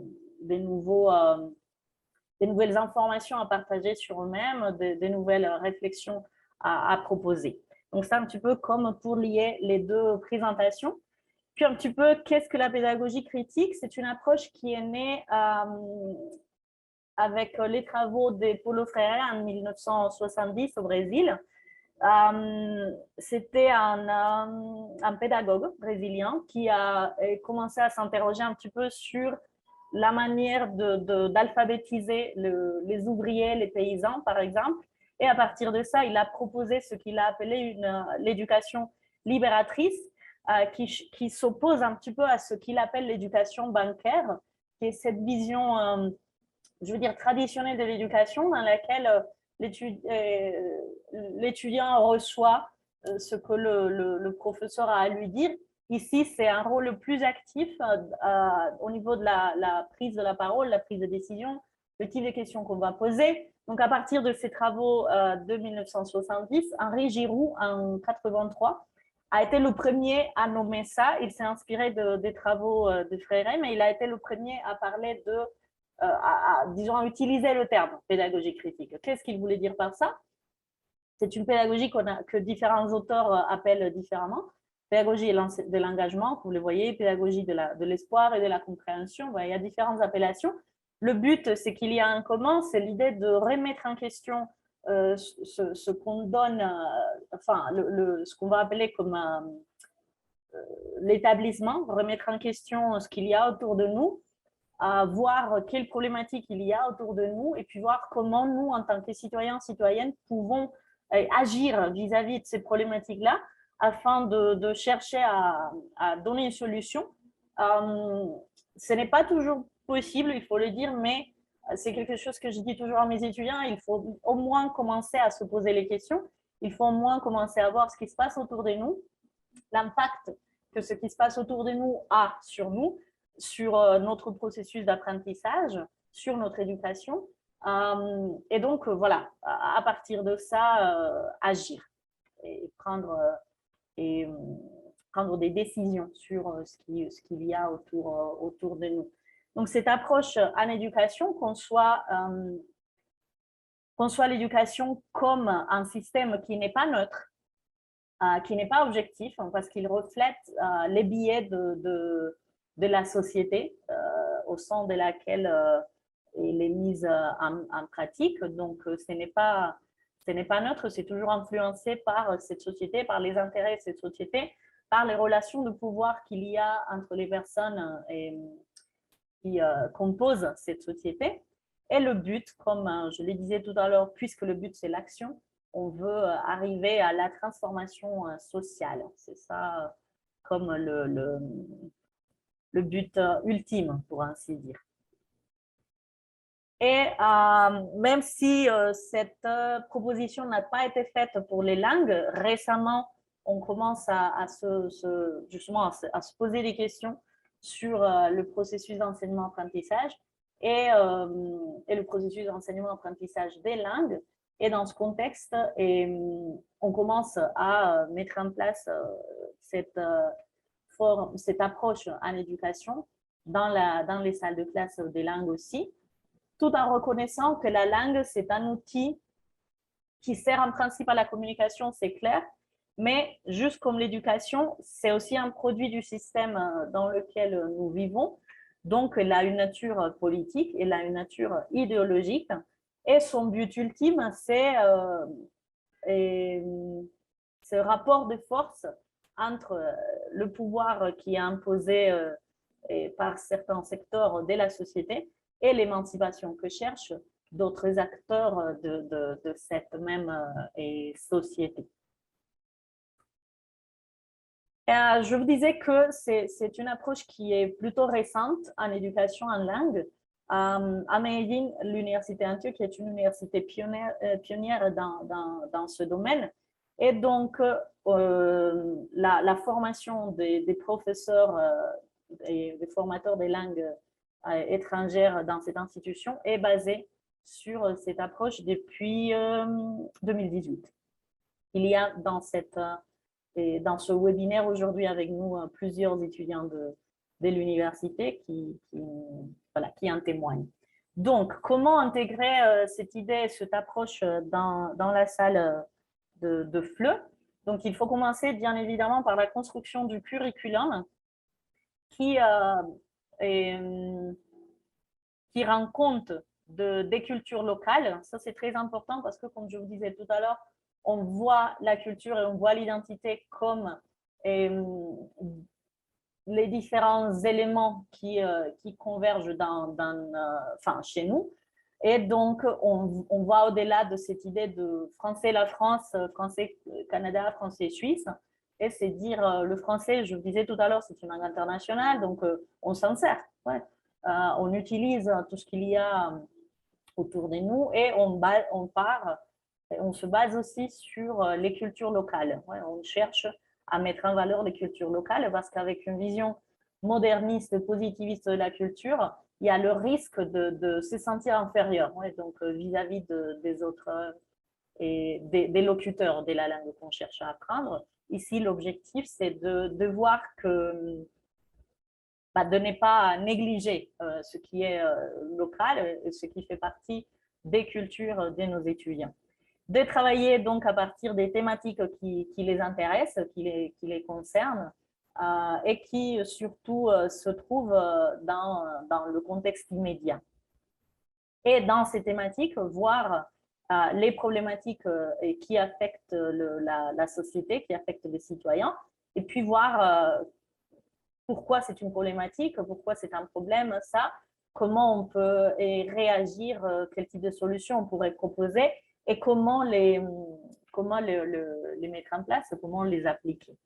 nouvelles informations à partager sur eux-mêmes, des nouvelles réflexions à proposer. Donc, c'est un petit peu comme pour lier les deux présentations. Puis un petit peu, qu'est-ce que la pédagogie critique? C'est une approche qui est née avec les travaux de Paulo Freire en 1970 au Brésil. C'était un pédagogue brésilien qui a commencé à s'interroger un petit peu sur la manière d'alphabétiser les ouvriers, les paysans, par exemple. Et à partir de ça, il a proposé ce qu'il a appelé l'éducation libératrice, qui s'oppose un petit peu à ce qu'il appelle l'éducation bancaire, qui est cette vision, je veux dire, traditionnelle de l'éducation dans laquelle l'étudiant reçoit ce que le professeur a à lui dire. Ici, c'est un rôle plus actif au niveau de la prise de la parole, la prise de décision, le type de questions qu'on va poser. Donc, à partir de ces travaux de 1970, Henri Giroux, en 1983, a été le premier à nommer ça. Il s'est inspiré des travaux de Freire, mais il a été le premier à parler disons, à utiliser le terme pédagogie critique. Qu'est-ce qu'il voulait dire par ça? C'est une pédagogie que différents auteurs appellent différemment. Pédagogie de l'engagement, vous le voyez, pédagogie de l'espoir et de la compréhension. Il y a différentes appellations. Le but, c'est qu'il y a un commun, c'est l'idée de remettre en question ce qu'on donne, enfin, ce qu'on va appeler comme l'établissement, remettre en question ce qu'il y a autour de nous, voir quelles problématiques il y a autour de nous et puis voir comment nous, en tant que citoyens, citoyennes, pouvons agir vis-à-vis de ces problématiques-là afin de chercher à donner une solution. Ce n'est pas toujours possible, il faut le dire, mais c'est quelque chose que je dis toujours à mes étudiants, il faut au moins commencer à se poser les questions, il faut au moins commencer à voir ce qui se passe autour de nous, l'impact que ce qui se passe autour de nous a sur nous, sur notre processus d'apprentissage, sur notre éducation. Et donc, voilà, à partir de ça, agir et prendre des décisions sur ce qu'il y a autour de nous. Donc, cette approche en éducation, qu'on soit l'éducation comme un système qui n'est pas neutre, qui n'est pas objectif, parce qu'il reflète les biais de la société au sein de laquelle elle est mise en pratique. Donc, ce n'est pas neutre, c'est toujours influencé par cette société, par les intérêts de cette société, par les relations de pouvoir qu'il y a entre les personnes qui composent cette société. Et le but, comme je le disais tout à l'heure, puisque le but c'est l'action, on veut arriver à la transformation sociale. C'est ça comme le but ultime, pour ainsi dire. Et même si cette proposition n'a pas été faite pour les langues, récemment, on commence justement à se poser des questions sur le processus d'enseignement-apprentissage et le processus d'enseignement-apprentissage des langues. Et dans ce contexte, on commence à mettre en place cette approche en éducation dans les salles de classe des langues aussi, tout en reconnaissant que la langue, c'est un outil qui sert en principe à la communication, c'est clair, mais juste comme l'éducation, c'est aussi un produit du système dans lequel nous vivons. Donc, elle a une nature politique, elle a une nature idéologique, et son but ultime, c'est ce rapport de force entre le pouvoir qui est imposé par certains secteurs de la société et l'émancipation que cherchent d'autres acteurs de cette même société. Je vous disais que c'est une approche qui est plutôt récente en éducation en langue. À Medellín, l'université Antioche est une université pionnière dans ce domaine. Et donc, la formation des professeurs et des formateurs des langues étrangères dans cette institution est basée sur cette approche depuis 2018. Il y a dans ce webinaire aujourd'hui avec nous plusieurs étudiants de l'université qui en témoignent. Donc, comment intégrer cette idée, cette approche dans la salle de FLE? Donc, il faut commencer bien évidemment par la construction du curriculum qui rend compte des cultures locales. Ça, c'est très important parce que, comme je vous disais tout à l'heure, on voit la culture et on voit l'identité comme les différents éléments qui convergent chez nous. Et donc, on va au-delà de cette idée de français la France, français Canada, français Suisse. Et c'est dire, le français, je vous disais tout à l'heure, c'est une langue internationale, donc on s'en sert. Ouais. On utilise tout ce qu'il y a autour de nous et on se base aussi sur les cultures locales. Ouais, on cherche à mettre en valeur les cultures locales parce qu'avec une vision moderniste, positiviste de la culture, il y a le risque de se sentir inférieur, ouais, donc vis-à-vis des autres et des locuteurs de la langue qu'on cherche à apprendre. Ici, l'objectif, c'est de voir que de ne pas négliger ce qui est local, ce qui fait partie des cultures de nos étudiants. De travailler donc à partir des thématiques qui les intéressent, qui les concernent et qui surtout se trouvent dans le contexte immédiat. Et dans ces thématiques, voir les problématiques qui affectent la société, qui affectent les citoyens, et puis voir pourquoi c'est une problématique, pourquoi c'est un problème, ça, comment on peut réagir, quel type de solution on pourrait proposer et comment les mettre en place, comment les appliquer.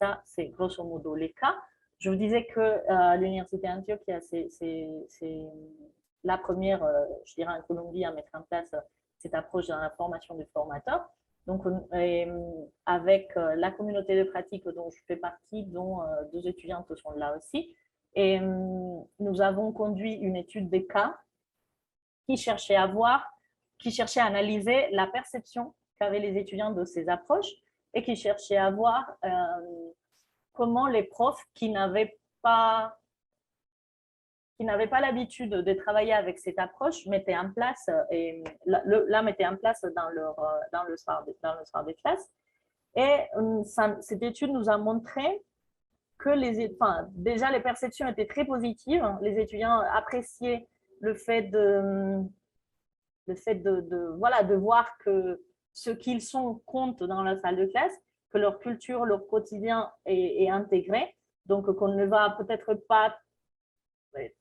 Ça, c'est grosso modo les cas. Je vous disais que l'Université Antioquia, c'est la première, je dirais, en Colombie à mettre en place cette approche dans la formation des formateurs. Donc, avec la communauté de pratique dont je fais partie, dont 2 étudiantes sont là aussi, et nous avons conduit une étude des cas qui cherchait à analyser la perception qu'avaient les étudiants de ces approches et qui cherchait à voir comment les profs qui n'avaient pas l'habitude de travailler avec cette approche mettaient en place dans le soir des classes. Et cette étude nous a montré que déjà les perceptions étaient très positives. Les étudiants appréciaient le fait de voir que ce qu'ils sont compte dans la salle de classe, que leur culture, leur quotidien est intégré. Donc, qu'on ne va peut-être pas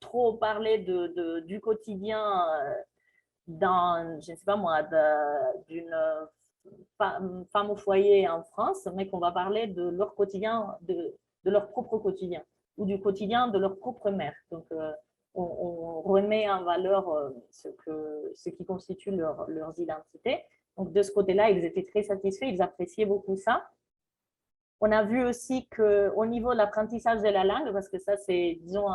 trop parler du quotidien je ne sais pas moi, d'une femme au foyer en France, mais qu'on va parler de leur quotidien, de leur propre quotidien ou du quotidien de leur propre mère. Donc, on remet en valeur ce qui constitue leurs identités. Donc, de ce côté-là, ils étaient très satisfaits, ils appréciaient beaucoup ça. On a vu aussi qu'au niveau de l'apprentissage de la langue, parce que ça, c'est, disons,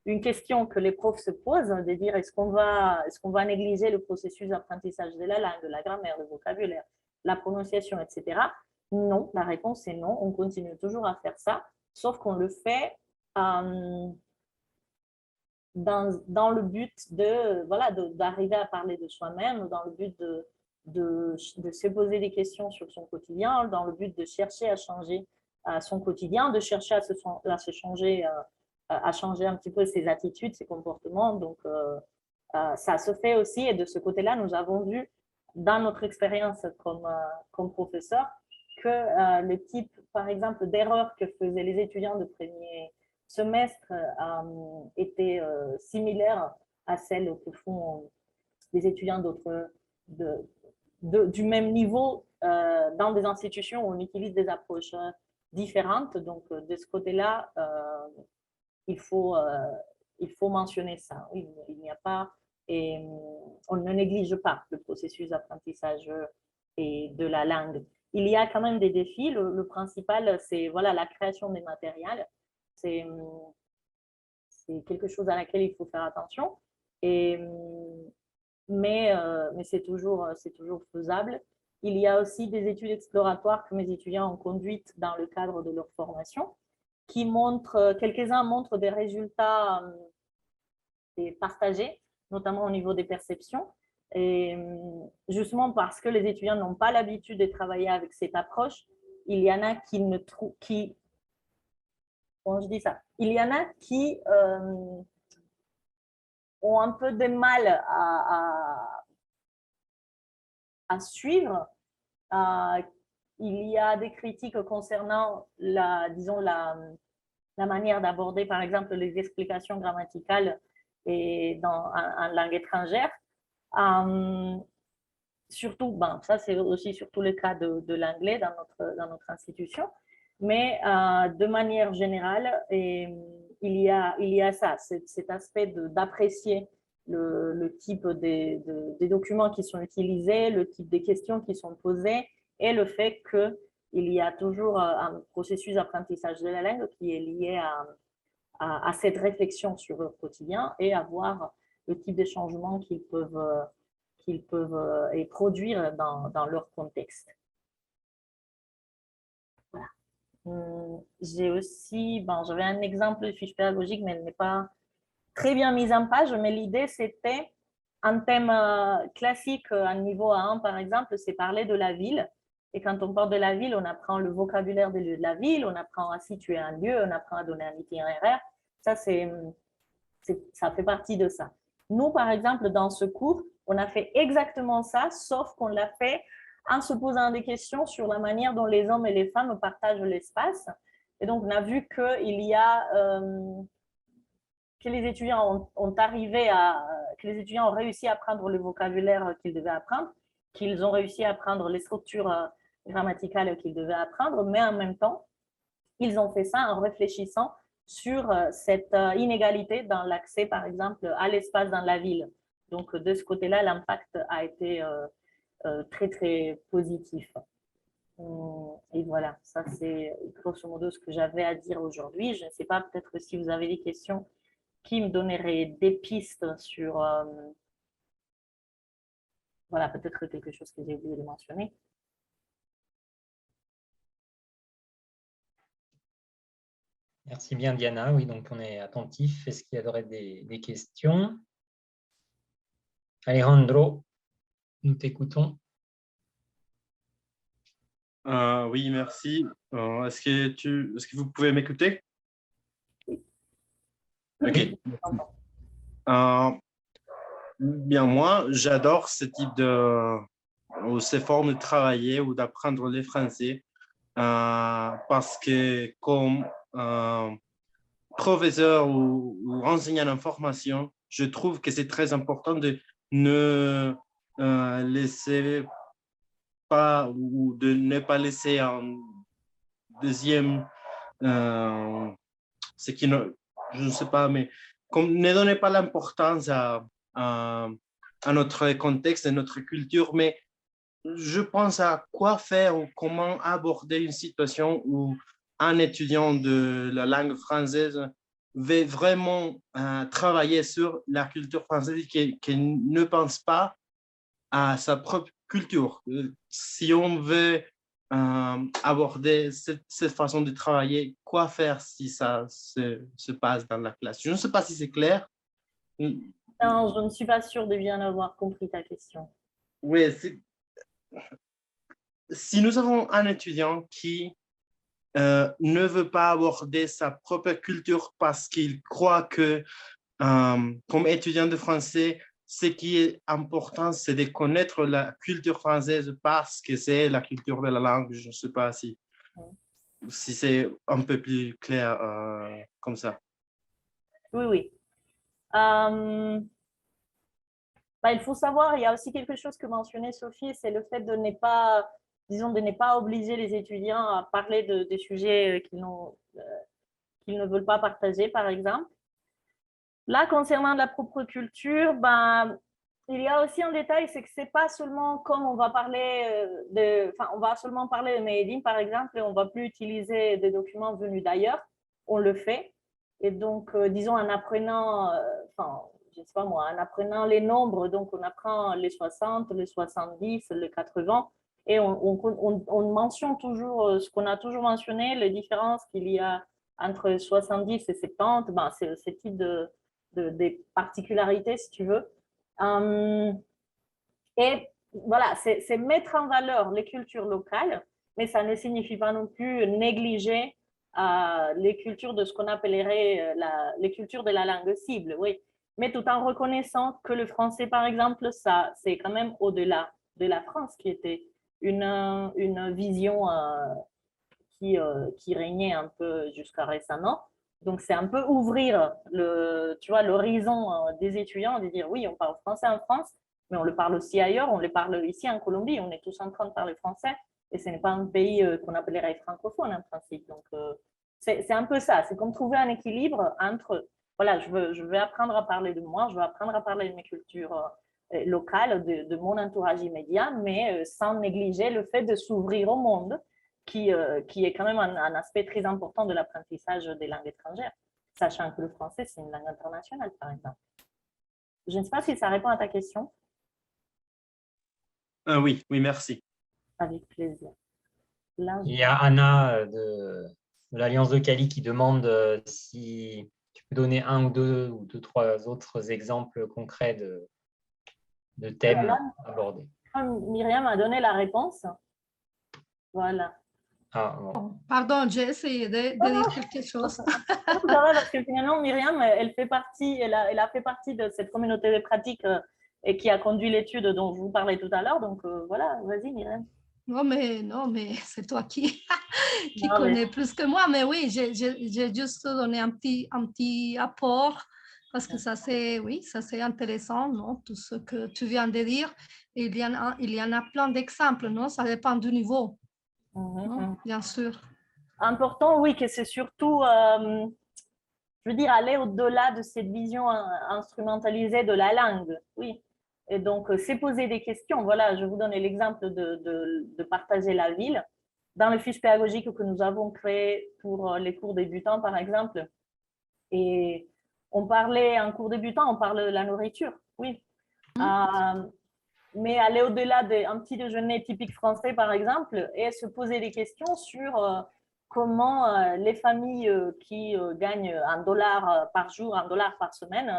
une question que les profs se posent, de dire est-ce qu'on va négliger le processus d'apprentissage de la langue, de la grammaire, le vocabulaire, la prononciation, etc. Non, la réponse est non, on continue toujours à faire ça, sauf qu'on le fait dans le but d'arriver à parler de soi-même, dans le but de se poser des questions sur son quotidien, dans le but de chercher à changer son quotidien, de chercher à changer un petit peu ses attitudes, ses comportements. Donc, ça se fait aussi. Et de ce côté-là, nous avons vu dans notre expérience comme professeur que le type, par exemple, d'erreurs que faisaient les étudiants de premier semestre était similaire à celles que font les étudiants du même niveau dans des institutions où on utilise des approches différentes. Donc, de ce côté-là, il faut, il faut mentionner ça. Oui, il n'y a pas, et on ne néglige pas le processus d'apprentissage et de la langue. Il y a quand même des défis. Le principal, c'est voilà, la création des matériels. C'est quelque chose à laquelle il faut faire attention. Mais c'est toujours faisable. Il y a aussi des études exploratoires que mes étudiants ont conduites dans le cadre de leur formation, qui montrent, quelques-uns montrent des résultats partagés, notamment au niveau des perceptions. Et justement parce que les étudiants n'ont pas l'habitude de travailler avec cette approche, il y en a qui ne trouvent, comment je dis ça, il y en a qui ont un peu de mal à suivre. Il y a des critiques concernant disons la manière d'aborder, par exemple, les explications grammaticales et en langue étrangère. Surtout, ben, ça c'est aussi surtout le cas de l'anglais dans notre institution, mais de manière générale, il y a ça, cet aspect d'apprécier le type des documents qui sont utilisés, le type des questions qui sont posées et le fait qu'il y a toujours un processus d'apprentissage de la langue qui est lié à cette réflexion sur leur quotidien et à voir le type de changements qu'ils peuvent produire dans leur contexte. Voilà. J'ai aussi, j'avais un exemple de fiche pédagogique, mais elle n'est pas très bien mise en page, mais l'idée c'était un thème classique à niveau A1 par exemple, c'est parler de la ville. Et quand on parle de la ville, on apprend le vocabulaire des lieux de la ville, on apprend à situer un lieu, on apprend à donner un itinéraire. Ça, ça fait partie de ça. Nous, par exemple, dans ce cours, on a fait exactement ça, sauf qu'on l'a fait en se posant des questions sur la manière dont les hommes et les femmes partagent l'espace. Et donc, on a vu que les étudiants que les étudiants ont réussi à apprendre le vocabulaire qu'ils devaient apprendre, qu'ils ont réussi à apprendre les structures grammaticales qu'ils devaient apprendre, mais en même temps, ils ont fait ça en réfléchissant sur cette inégalité dans l'accès, par exemple, à l'espace dans la ville. Donc, de ce côté-là, l'impact a été très, très positif. Et voilà, ça c'est grosso modo ce que j'avais à dire aujourd'hui. Je ne sais pas, peut-être si vous avez des questions qui me donneraient des pistes sur, voilà, peut-être quelque chose que j'ai oublié de mentionner. Merci bien, Diana. Oui, donc on est attentif. Est-ce qu'il y aurait des questions? Alejandro, nous t'écoutons. Oui, merci. Est-ce que vous pouvez m'écouter? Ok. Bien, moi, j'adore ce type ou ces formes de travailler ou d'apprendre le français parce que comme professeur ou enseignant en formation, je trouve que c'est très important de ne laisser pas ou de ne pas laisser en deuxième ce qui je ne sais pas, mais ne donnez pas l'importance à notre contexte, à notre culture, mais je pense à quoi faire ou comment aborder une situation où un étudiant de la langue française veut vraiment travailler sur la culture française qui ne pense pas à sa propre culture. Si on veut aborder cette façon de travailler, quoi faire si ça se passe dans la classe? Je ne sais pas si c'est clair. Non, je ne suis pas sûre de bien avoir compris ta question. Oui, si nous avons un étudiant qui ne veut pas aborder sa propre culture parce qu'il croit que, comme étudiant de français, ce qui est important, c'est de connaître la culture française parce que c'est la culture de la langue. Je ne sais pas si c'est un peu plus clair comme ça. Oui, oui. Il faut savoir, il y a aussi quelque chose que mentionnait Sophie, c'est le fait de ne pas, disons, de ne pas obliger les étudiants à parler des sujets qu'ils ne veulent pas partager, par exemple. Là, concernant la propre culture, ben, il y a aussi un détail, c'est que c'est pas seulement comme on va parler on va seulement parler de Made in, par exemple, et on va plus utiliser des documents venus d'ailleurs, on le fait. Et donc, disons, en apprenant, je sais pas moi, en apprenant les nombres, donc on apprend les 60, les 70, les 80, et on mentionne toujours ce qu'on a toujours mentionné, les différences qu'il y a entre 70 et 70, ben, c'est ce type des particularités, si tu veux. Et voilà, c'est mettre en valeur les cultures locales, mais ça ne signifie pas non plus négliger les cultures de ce qu'on appellerait les cultures de la langue cible, oui. Mais tout en reconnaissant que le français, par exemple, ça, c'est quand même au-delà de la France, qui était une vision qui régnait un peu jusqu'à récemment. Donc, c'est un peu ouvrir l'horizon des étudiants, de dire oui, on parle français en France, mais on le parle aussi ailleurs, on le parle ici en Colombie, on est tous en train de parler français, et ce n'est pas un pays qu'on appellerait francophone en principe. Donc, c'est un peu ça, c'est comme trouver un équilibre entre, voilà, je veux apprendre à parler de moi, je veux apprendre à parler de mes cultures locales, de mon entourage immédiat, mais sans négliger le fait de s'ouvrir au monde, qui est quand même un aspect très important de l'apprentissage des langues étrangères, sachant que le français, c'est une langue internationale, par exemple. Je ne sais pas si ça répond à ta question. Oui, merci. Avec plaisir. Là, Il y a Anna de l'Alliance de Cali qui demande si tu peux donner un ou deux, trois autres exemples concrets de thèmes abordés. Myriam a donné la réponse. Voilà. Ah, bon. Pardon, j'ai essayé de dire quelque chose. Ça va, parce que finalement, Myriam, elle a fait partie de cette communauté de pratique et qui a conduit l'étude dont je vous parlais tout à l'heure. Donc voilà, vas-y, Myriam. Non, mais c'est toi qui connais plus que moi. Mais oui, j'ai juste donné un petit apport parce que ça c'est intéressant, non? Tout ce que tu viens de dire. Et il y en a plein d'exemples, non? Ça dépend du niveau, non? Bien sûr. Important, oui, que c'est surtout, je veux dire, aller au-delà de cette vision instrumentalisée de la langue, oui. Et donc, c'est poser des questions. Voilà, je vous donne l'exemple de partager la ville. Dans le fiche pédagogique que nous avons créé pour les cours débutants, par exemple, et on parlait, en cours débutant, on parle de la nourriture, oui. Mais aller au-delà d'un petit déjeuner typique français, par exemple, et se poser des questions sur comment les familles qui gagnent $1 par jour, $1 par semaine,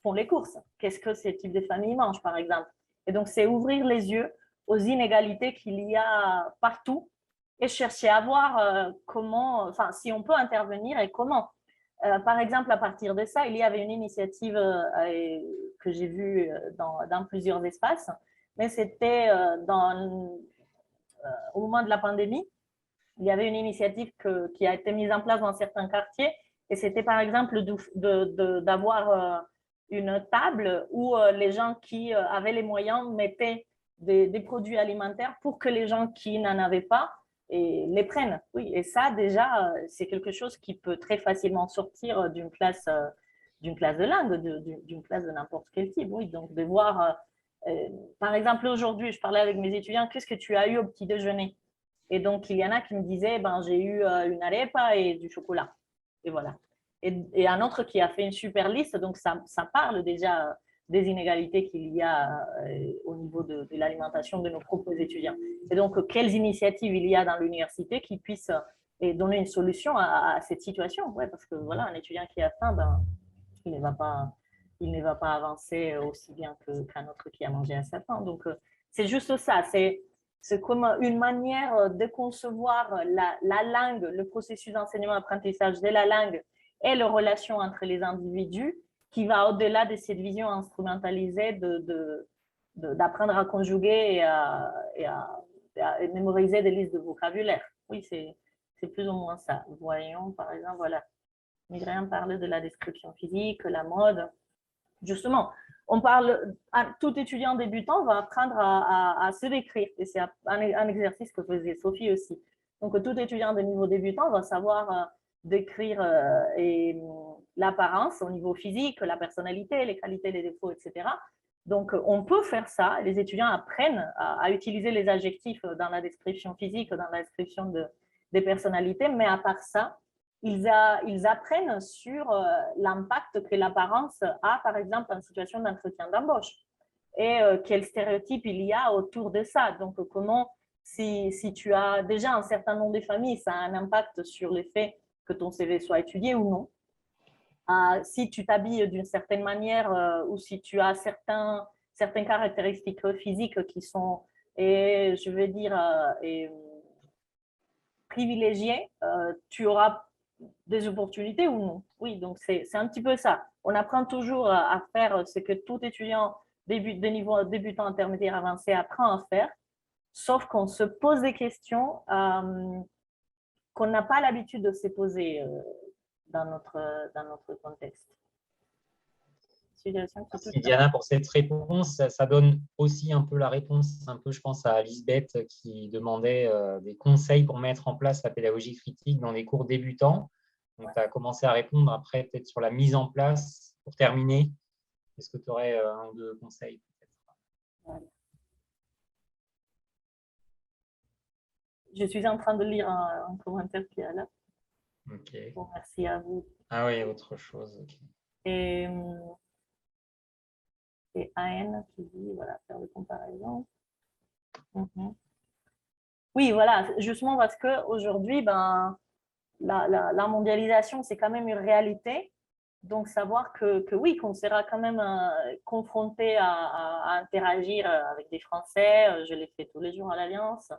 font les courses. Qu'est-ce que ces types de familles mangent, par exemple? Et donc, c'est ouvrir les yeux aux inégalités qu'il y a partout et chercher à voir si on peut intervenir et comment. Par exemple, à partir de ça, il y avait une initiative que j'ai vue dans plusieurs espaces, mais c'était au moment de la pandémie. Il y avait une initiative qui a été mise en place dans certains quartiers, et c'était par exemple d'avoir une table où les gens qui avaient les moyens mettaient des produits alimentaires pour que les gens qui n'en avaient pas les prennent. Oui, et ça déjà, c'est quelque chose qui peut très facilement sortir d'une classe de langue, d'une classe de n'importe quel type. Oui, donc de voir, par exemple aujourd'hui, je parlais avec mes étudiants, qu'est-ce que tu as eu au petit déjeuner? Et donc, il y en a qui me disaient, j'ai eu une arepa et du chocolat. Et voilà. Et un autre qui a fait une super liste, donc ça parle déjà des inégalités qu'il y a au niveau de l'alimentation de nos propres étudiants. Et donc, quelles initiatives il y a dans l'université qui puissent donner une solution à cette situation? Ouais, parce que voilà, un étudiant qui a faim, il ne va pas avancer aussi bien qu'un autre qui a mangé à sa faim. Donc, c'est juste ça, c'est comme une manière de concevoir la langue, le processus d'enseignement-apprentissage de la langue et les relations entre les individus qui va au-delà de cette vision instrumentalisée d'apprendre à conjuguer et à mémoriser des listes de vocabulaire. Oui, c'est plus ou moins ça. Voyons, par exemple, voilà. Myriam parlait de la description physique, la mode. Justement, tout étudiant débutant va apprendre à se décrire. Et c'est un exercice que faisait Sophie aussi. Donc, tout étudiant de niveau débutant va savoir décrire l'apparence au niveau physique, la personnalité, les qualités, les défauts, etc. Donc, on peut faire ça. Les étudiants apprennent à utiliser les adjectifs dans la description physique, dans la description des personnalités, mais à part ça, ils apprennent sur l'impact que l'apparence a, par exemple, en situation d'entretien d'embauche et quel stéréotype il y a autour de ça. Donc, comment, si tu as déjà un certain nom de famille, ça a un impact sur le fait que ton CV soit étudié ou non. Si tu t'habilles d'une certaine manière ou si tu as certaines caractéristiques physiques qui sont, et je vais dire, privilégiées, tu auras des opportunités ou non. Oui, donc c'est un petit peu ça. On apprend toujours à faire ce que tout étudiant de niveau débutant, intermédiaire, avancé apprend à faire, sauf qu'on se pose des questions qu'on n'a pas l'habitude de se poser dans notre contexte. Merci Diana pour cette réponse. Ça donne aussi un peu la réponse, un peu je pense à Lisbeth qui demandait des conseils pour mettre en place la pédagogie critique dans des cours débutants. Donc tu as commencé à répondre après peut-être sur la mise en place. Pour terminer, est-ce que tu aurais un ou deux conseils peut-être? Je suis en train de lire un commentaire qui est là. Ok. Bon, merci à vous. Ah oui, autre chose. Okay. Et AN qui dit, voilà, faire des comparaisons. Oui, voilà, justement parce qu'aujourd'hui, ben, la mondialisation, c'est quand même une réalité. Donc, savoir que oui, qu'on sera quand même confronté à interagir avec des Français. Je l'ai fait tous les jours à l'Alliance,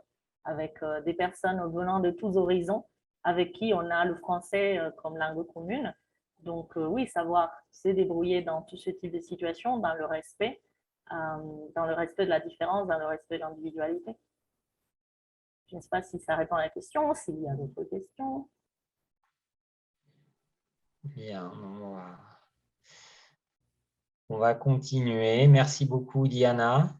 avec des personnes venant de tous horizons, avec qui on a le français comme langue commune. Donc, oui, savoir se débrouiller dans tout ce type de situation, dans le respect de la différence, dans le respect de l'individualité. Je ne sais pas si ça répond à la question, s'il y a d'autres questions. Bien, on va continuer. Merci beaucoup, Diana.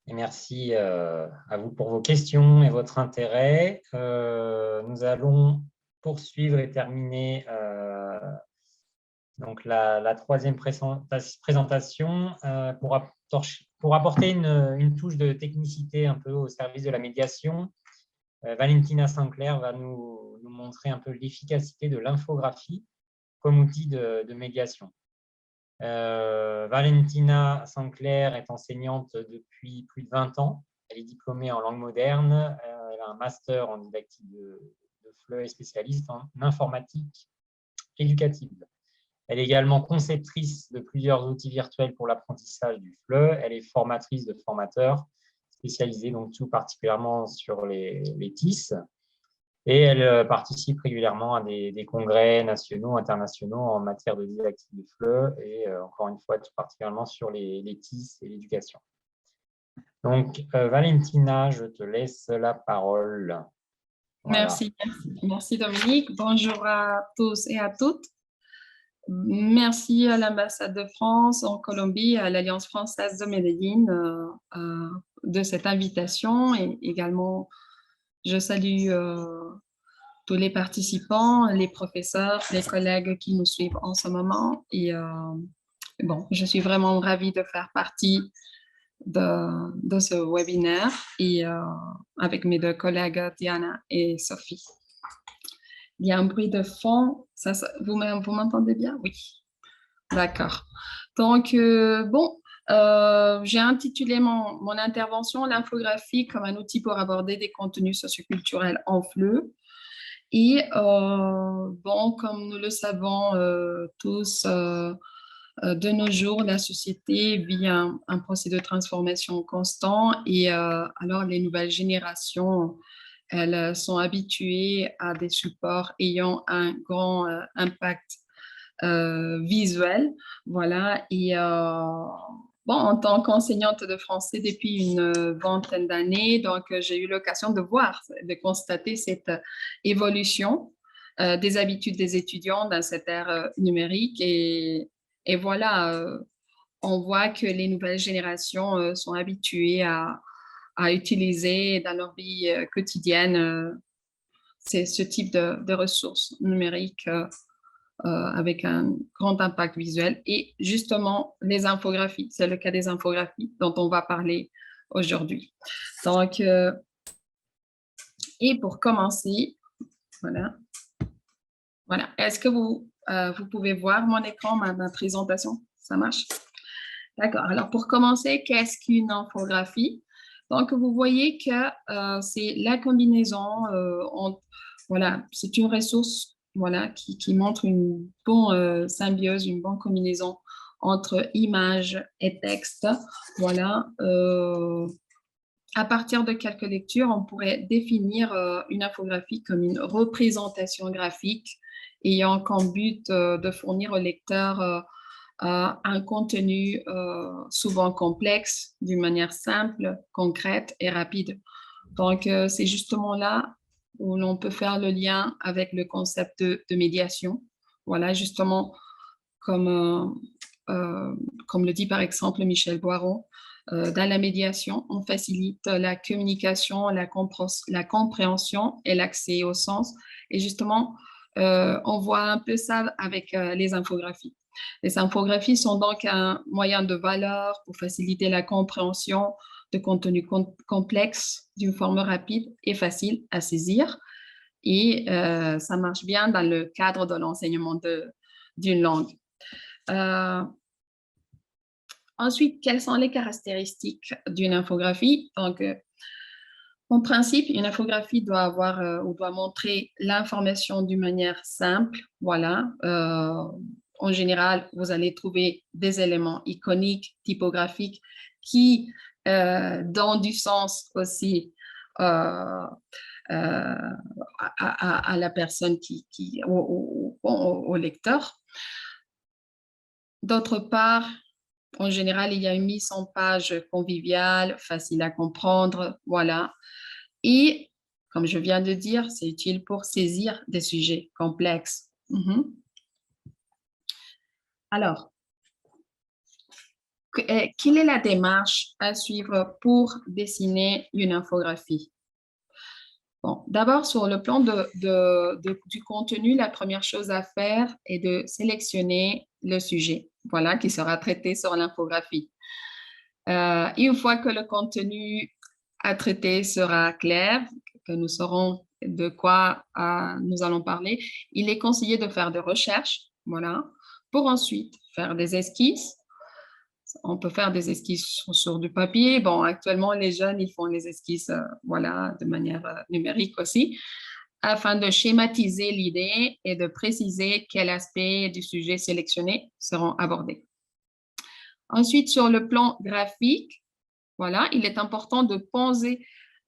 Et merci à vous pour vos questions et votre intérêt. Nous allons poursuivre et terminer donc la troisième présentation pour apporter une touche de technicité un peu au service de la médiation. Valentina Sinclair va nous montrer un peu l'efficacité de l'infographie comme outil de médiation. Valentina Sinclair est enseignante depuis plus de 20 ans. Elle est diplômée en langue moderne. Elle a un master en didactique de FLE et spécialiste en informatique éducative. Elle est également conceptrice de plusieurs outils virtuels pour l'apprentissage du FLE. Elle est formatrice de formateurs spécialisés, donc tout particulièrement sur les TIS. Et elle participe régulièrement à des congrès nationaux, internationaux en matière de didactique du FLE et encore une fois, tout particulièrement sur les TIS et l'éducation. Donc, Valentina, je te laisse la parole. Voilà. Merci Dominique. Bonjour à tous et à toutes. Merci à l'ambassade de France en Colombie, à l'Alliance française de Medellín de cette invitation et également je salue tous les participants, les professeurs, les collègues qui nous suivent en ce moment. Et bon, je suis vraiment ravie de faire partie de ce webinaire et avec mes deux collègues Diana et Sophie. Il y a un bruit de fond. Vous m'entendez bien? Oui. D'accord. Donc, bon, j'ai intitulé mon intervention « L'infographie comme un outil pour aborder des contenus socioculturels en FLE ». Et bon, comme nous le savons tous, de nos jours, la société vit un processus de transformation constant et alors les nouvelles générations, elles sont habituées à des supports ayant un grand impact visuel, voilà, et bon, en tant qu'enseignante de français depuis une vingtaine d'années, donc j'ai eu l'occasion de voir, de constater cette évolution des habitudes des étudiants dans cette ère numérique et voilà, on voit que les nouvelles générations sont habituées à utiliser dans leur vie quotidienne ce type de ressources numériques avec un grand impact visuel. Et justement, les infographies, c'est le cas des infographies dont on va parler aujourd'hui. Donc, et pour commencer, voilà. Est-ce que vous pouvez voir mon écran, ma présentation? Ça marche? D'accord. Alors, pour commencer, qu'est-ce qu'une infographie? Donc, vous voyez que c'est la combinaison, voilà, c'est une ressource voilà, qui montre une bonne symbiose, une bonne combinaison entre images et texte. Voilà. À partir de quelques lectures, on pourrait définir une infographie comme une représentation graphique ayant comme but de fournir au lecteur un contenu souvent complexe d'une manière simple, concrète et rapide. Donc, c'est justement là où l'on peut faire le lien avec le concept de médiation. Voilà, justement, comme le dit par exemple Michel Boiron, dans la médiation, on facilite la communication, la compréhension et l'accès au sens. Et justement, on voit un peu ça avec les infographies. Les infographies sont donc un moyen de valeur pour faciliter la compréhension de contenus complexes d'une forme rapide et facile à saisir. Et ça marche bien dans le cadre de l'enseignement d'une langue. Ensuite, quelles sont les caractéristiques d'une infographie? Donc, en principe, une infographie doit avoir ou doit montrer l'information d'une manière simple. Voilà. En général, vous allez trouver des éléments iconiques, typographiques, qui donnent du sens aussi à la personne au lecteur. D'autre part, en général, il y a une mise en page conviviale, facile à comprendre, voilà. Et, comme je viens de dire, c'est utile pour saisir des sujets complexes. Alors, quelle est la démarche à suivre pour dessiner une infographie? Bon, d'abord, sur le plan du contenu, la première chose à faire est de sélectionner le sujet, voilà, qui sera traité sur l'infographie. Une fois que le contenu à traiter sera clair, que nous saurons de quoi nous allons parler, il est conseillé de faire des recherches, voilà, pour ensuite faire des esquisses. On peut faire des esquisses sur du papier. Bon, actuellement, les jeunes, ils font les esquisses voilà, de manière numérique aussi, afin de schématiser l'idée et de préciser quels aspects du sujet sélectionné seront abordés. Ensuite, sur le plan graphique, voilà, il est important de penser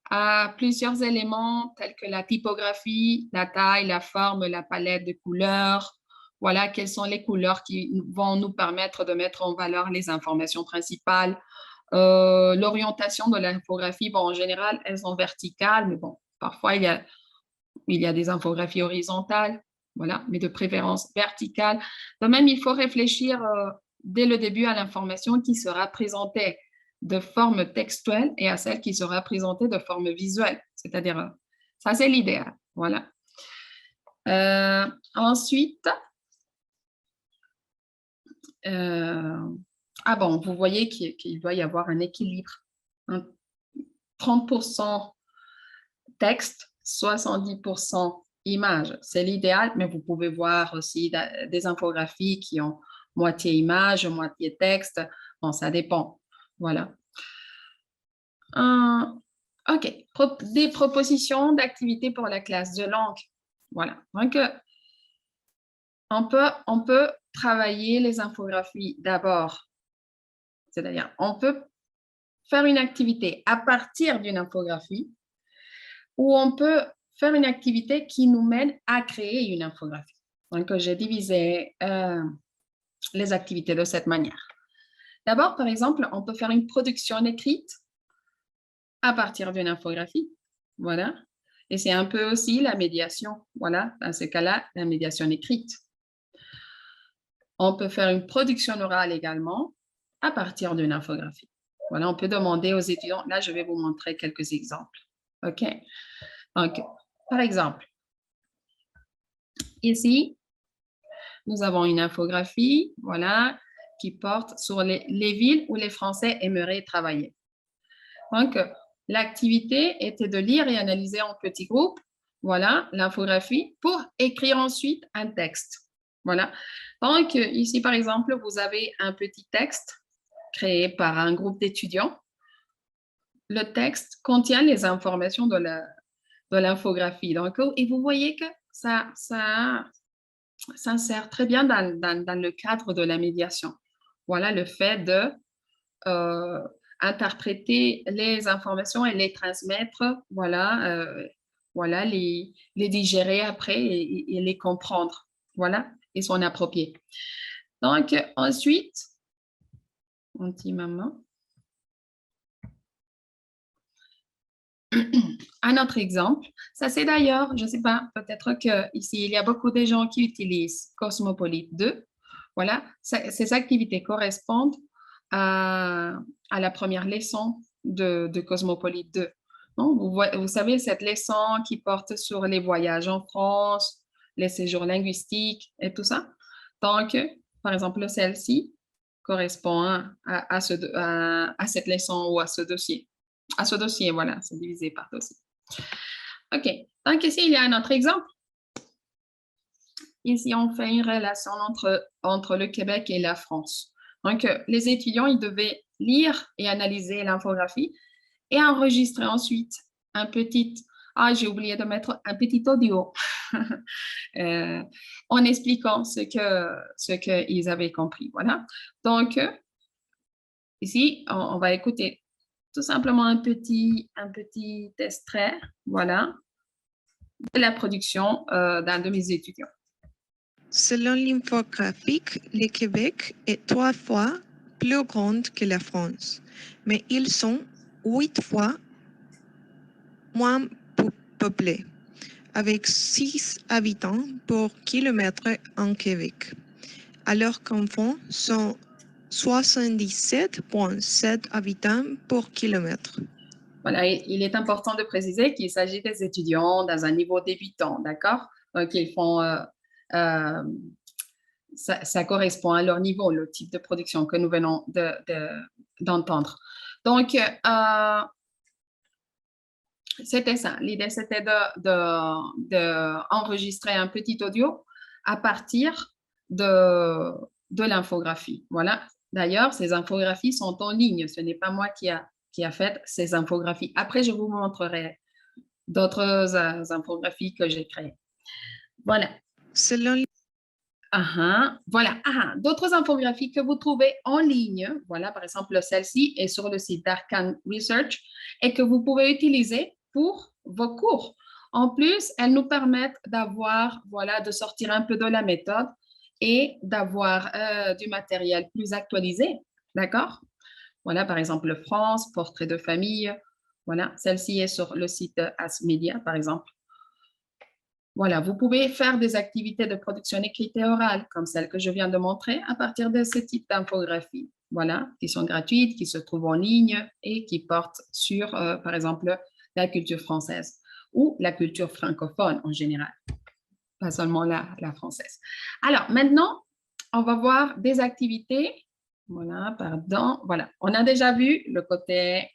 à plusieurs éléments tels que la typographie, la taille, la forme, la palette de couleurs. Voilà, quelles sont les couleurs qui vont nous permettre de mettre en valeur les informations principales. L'orientation de l'infographie, bon, en général, elles sont verticales, mais bon, parfois, il y a des infographies horizontales, voilà, mais de préférence verticale. De même, il faut réfléchir dès le début à l'information qui sera présentée de forme textuelle et à celle qui sera présentée de forme visuelle. C'est-à-dire, ça, c'est l'idéal, voilà. Ensuite, bon, vous voyez qu'il doit y avoir un équilibre. 30% texte, 70% images. C'est l'idéal, mais vous pouvez voir aussi des infographies qui ont moitié image, moitié texte. Bon, ça dépend. Voilà. OK. Des propositions d'activités pour la classe de langue. Voilà. Donc, on peut travailler les infographies d'abord. C'est-à-dire, on peut faire une activité à partir d'une infographie ou on peut faire une activité qui nous mène à créer une infographie. Donc, j'ai divisé les activités de cette manière. D'abord, par exemple, on peut faire une production écrite à partir d'une infographie. Voilà. Et c'est un peu aussi la médiation. Voilà, dans ce cas-là, la médiation écrite. On peut faire une production orale également à partir d'une infographie. Voilà, on peut demander aux étudiants. Là, je vais vous montrer quelques exemples. OK? Donc, par exemple, ici, nous avons une infographie, voilà, qui porte sur les villes où les Français aimeraient travailler. Donc, l'activité était de lire et analyser en petits groupes, voilà, l'infographie, pour écrire ensuite un texte. Voilà. Donc, ici, par exemple, vous avez un petit texte créé par un groupe d'étudiants. Le texte contient les informations de l'infographie. Donc, et vous voyez que ça s'insère très bien dans le cadre de la médiation. Voilà le fait de interpréter les informations et les transmettre, voilà, voilà les digérer après et les comprendre, voilà, et s'en approprier. Donc, ensuite, un petit moment. Un autre exemple, ça c'est d'ailleurs, je ne sais pas, peut-être qu'ici, il y a beaucoup de gens qui utilisent Cosmopolite 2. Voilà, ces activités correspondent à la première leçon de Cosmopolite 2. Non? Vous savez, cette leçon qui porte sur les voyages en France, les séjours linguistiques et tout ça. Donc, par exemple, celle-ci correspond à cette leçon ou à ce dossier. À ce dossier, voilà, c'est divisé par dossier. OK, donc ici, il y a un autre exemple. Ici, on fait une relation entre le Québec et la France. Donc, les étudiants, ils devaient lire et analyser l'infographie et enregistrer ensuite un petit... Ah, j'ai oublié de mettre un petit audio en expliquant ce qu'ils avaient compris. Voilà. Donc, ici, on va écouter tout simplement un petit extrait, voilà, de la production d'un de mes étudiants. Selon l'infographique, le Québec est 3 fois plus grand que la France, mais ils sont 8 fois moins peuplés, avec 6 habitants pour kilomètre en Québec, alors qu'en France sont 77,7 habitants pour kilomètre. Voilà, il est important de préciser qu'il s'agit des étudiants dans un niveau débutant, d'accord? Donc, ils font, ça correspond à leur niveau, le type de production que nous venons d'entendre. Donc, c'était ça. L'idée, c'était d'enregistrer un petit audio à partir de l'infographie. Voilà. D'ailleurs, ces infographies sont en ligne. Ce n'est pas moi qui a fait ces infographies. Après, je vous montrerai d'autres infographies que j'ai créées. Voilà. Selon... Voilà. D'autres infographies que vous trouvez en ligne. Voilà, par exemple, celle-ci est sur le site d'Arcan Research et que vous pouvez utiliser pour vos cours. En plus, elles nous permettent d'avoir, voilà, de sortir un peu de la méthode et d'avoir du matériel plus actualisé, d'accord? Voilà, par exemple, France, portrait de famille. Voilà, celle-ci est sur le site Asmedia, par exemple. Voilà, vous pouvez faire des activités de production écrite et orale, comme celle que je viens de montrer, à partir de ce type d'infographie. Voilà, qui sont gratuites, qui se trouvent en ligne et qui portent sur, par exemple, la culture française ou la culture francophone en général, pas seulement la française. Alors, maintenant, on va voir des activités. Voilà, pardon. Voilà, on a déjà vu le côté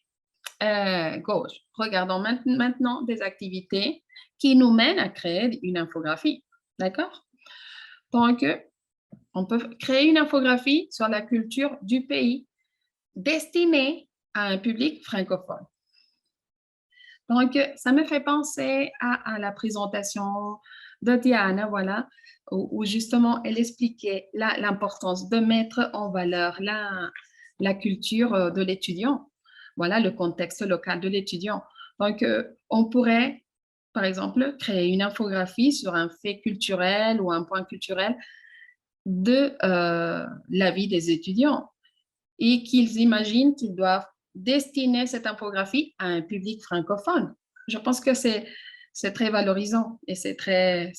gauche. Regardons maintenant des activités qui nous mènent à créer une infographie. D'accord? Donc, on peut créer une infographie sur la culture du pays destinée à un public francophone. Donc, ça me fait penser à la présentation de Diana, voilà, où justement elle expliquait l'importance de mettre en valeur la culture de l'étudiant, voilà, le contexte local de l'étudiant. Donc, on pourrait, par exemple, créer une infographie sur un fait culturel ou un point culturel de la vie des étudiants et qu'ils imaginent qu'ils doivent destiner cette infographie à un public francophone. Je pense que c'est très valorisant et c'est très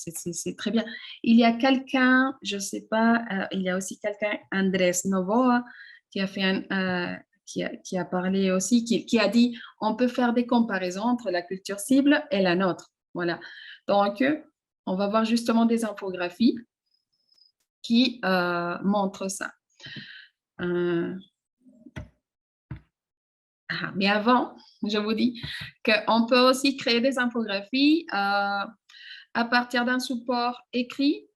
bien. Il y a quelqu'un, je ne sais pas, il y a aussi quelqu'un, Andrés Novoa, qui a fait qui a parlé aussi, qui a dit on peut faire des comparaisons entre la culture cible et la nôtre. Voilà. Donc, on va voir justement des infographies qui montre ça. Mais avant, je vous dis qu'on peut aussi créer des infographies à partir d'un support écrit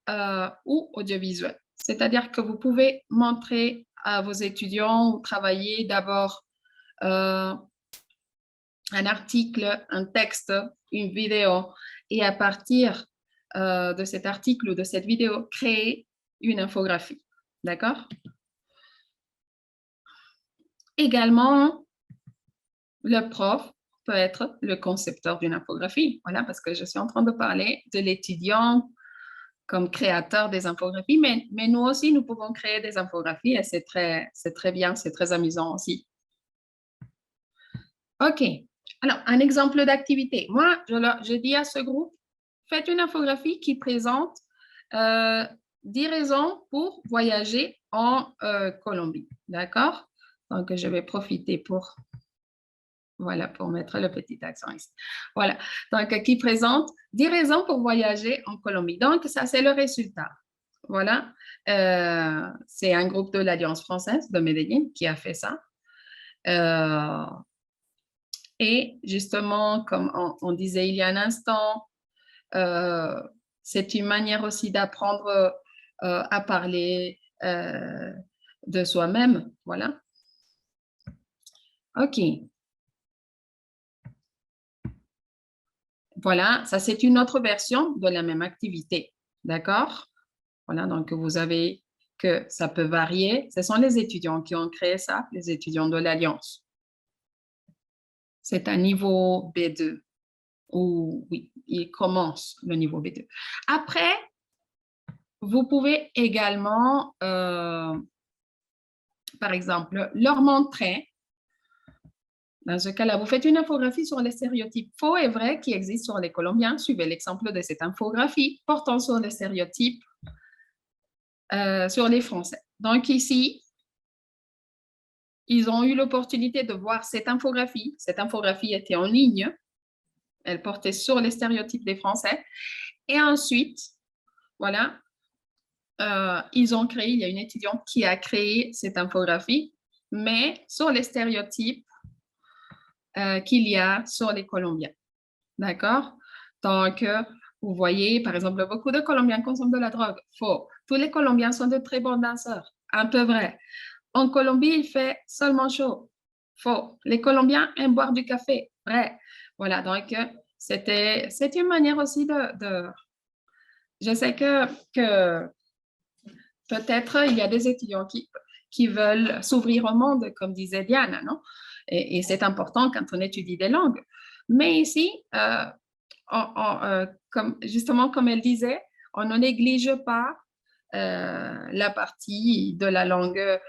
ou audiovisuel. C'est-à-dire que vous pouvez montrer à vos étudiants ou travailler d'abord un article, un texte, une vidéo, et à partir de cet article ou de cette vidéo, créer une infographie. D'accord? Également, le prof peut être le concepteur d'une infographie. Voilà, parce que je suis en train de parler de l'étudiant comme créateur des infographies, mais nous aussi, nous pouvons créer des infographies et c'est très bien, c'est très amusant aussi. OK. Alors, un exemple d'activité. Moi, je dis à ce groupe, faites une infographie qui présente 10 raisons pour voyager en Colombie. D'accord? Donc, je vais profiter pour... Voilà, pour mettre le petit accent ici. Voilà, donc qui présente 10 raisons pour voyager en Colombie. Donc, ça, c'est le résultat. Voilà, c'est un groupe de l'Alliance française de Medellín qui a fait ça. Et justement, comme on disait il y a un instant, c'est une manière aussi d'apprendre à parler de soi-même. Voilà. OK. Voilà, ça c'est une autre version de la même activité, d'accord? Voilà, donc vous avez que ça peut varier. Ce sont les étudiants qui ont créé ça, les étudiants de l'Alliance. C'est un niveau B2, ou oui, il commence le niveau B2. Après, vous pouvez également, par exemple, leur montrer. Dans ce cas-là, vous faites une infographie sur les stéréotypes faux et vrais qui existent sur les Colombiens. Suivez l'exemple de cette infographie portant sur les stéréotypes sur les Français. Donc ici, ils ont eu l'opportunité de voir cette infographie. Cette infographie était en ligne. Elle portait sur les stéréotypes des Français. Et ensuite, voilà, ils ont créé, il y a une étudiante qui a créé cette infographie, mais sur les stéréotypes qu'il y a sur les Colombiens. D'accord? Donc, vous voyez, par exemple, beaucoup de Colombiens consomment de la drogue. Faux. Tous les Colombiens sont de très bons danseurs. Un peu vrai. En Colombie, il fait seulement chaud. Faux. Les Colombiens aiment boire du café. Vrai. Voilà, donc c'est une manière aussi de... Je sais que peut-être il y a des étudiants qui veulent s'ouvrir au monde, comme disait Diane, non? Et c'est important quand on étudie des langues. Mais ici, justement, comme elle disait, on ne néglige pas la partie de la langue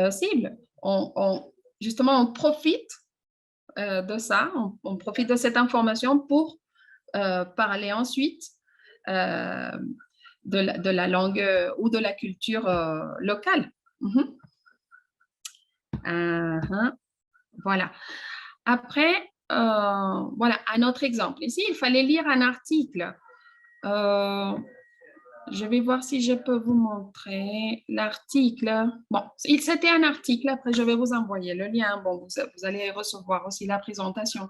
cible. Justement, on profite de ça, on profite de cette information pour parler ensuite de la langue ou de la culture locale. Voilà. Après, voilà, un autre exemple. Ici, il fallait lire un article. Je vais voir si je peux vous montrer l'article. Bon, c'était un article. Après, je vais vous envoyer le lien. Bon, vous allez recevoir aussi la présentation.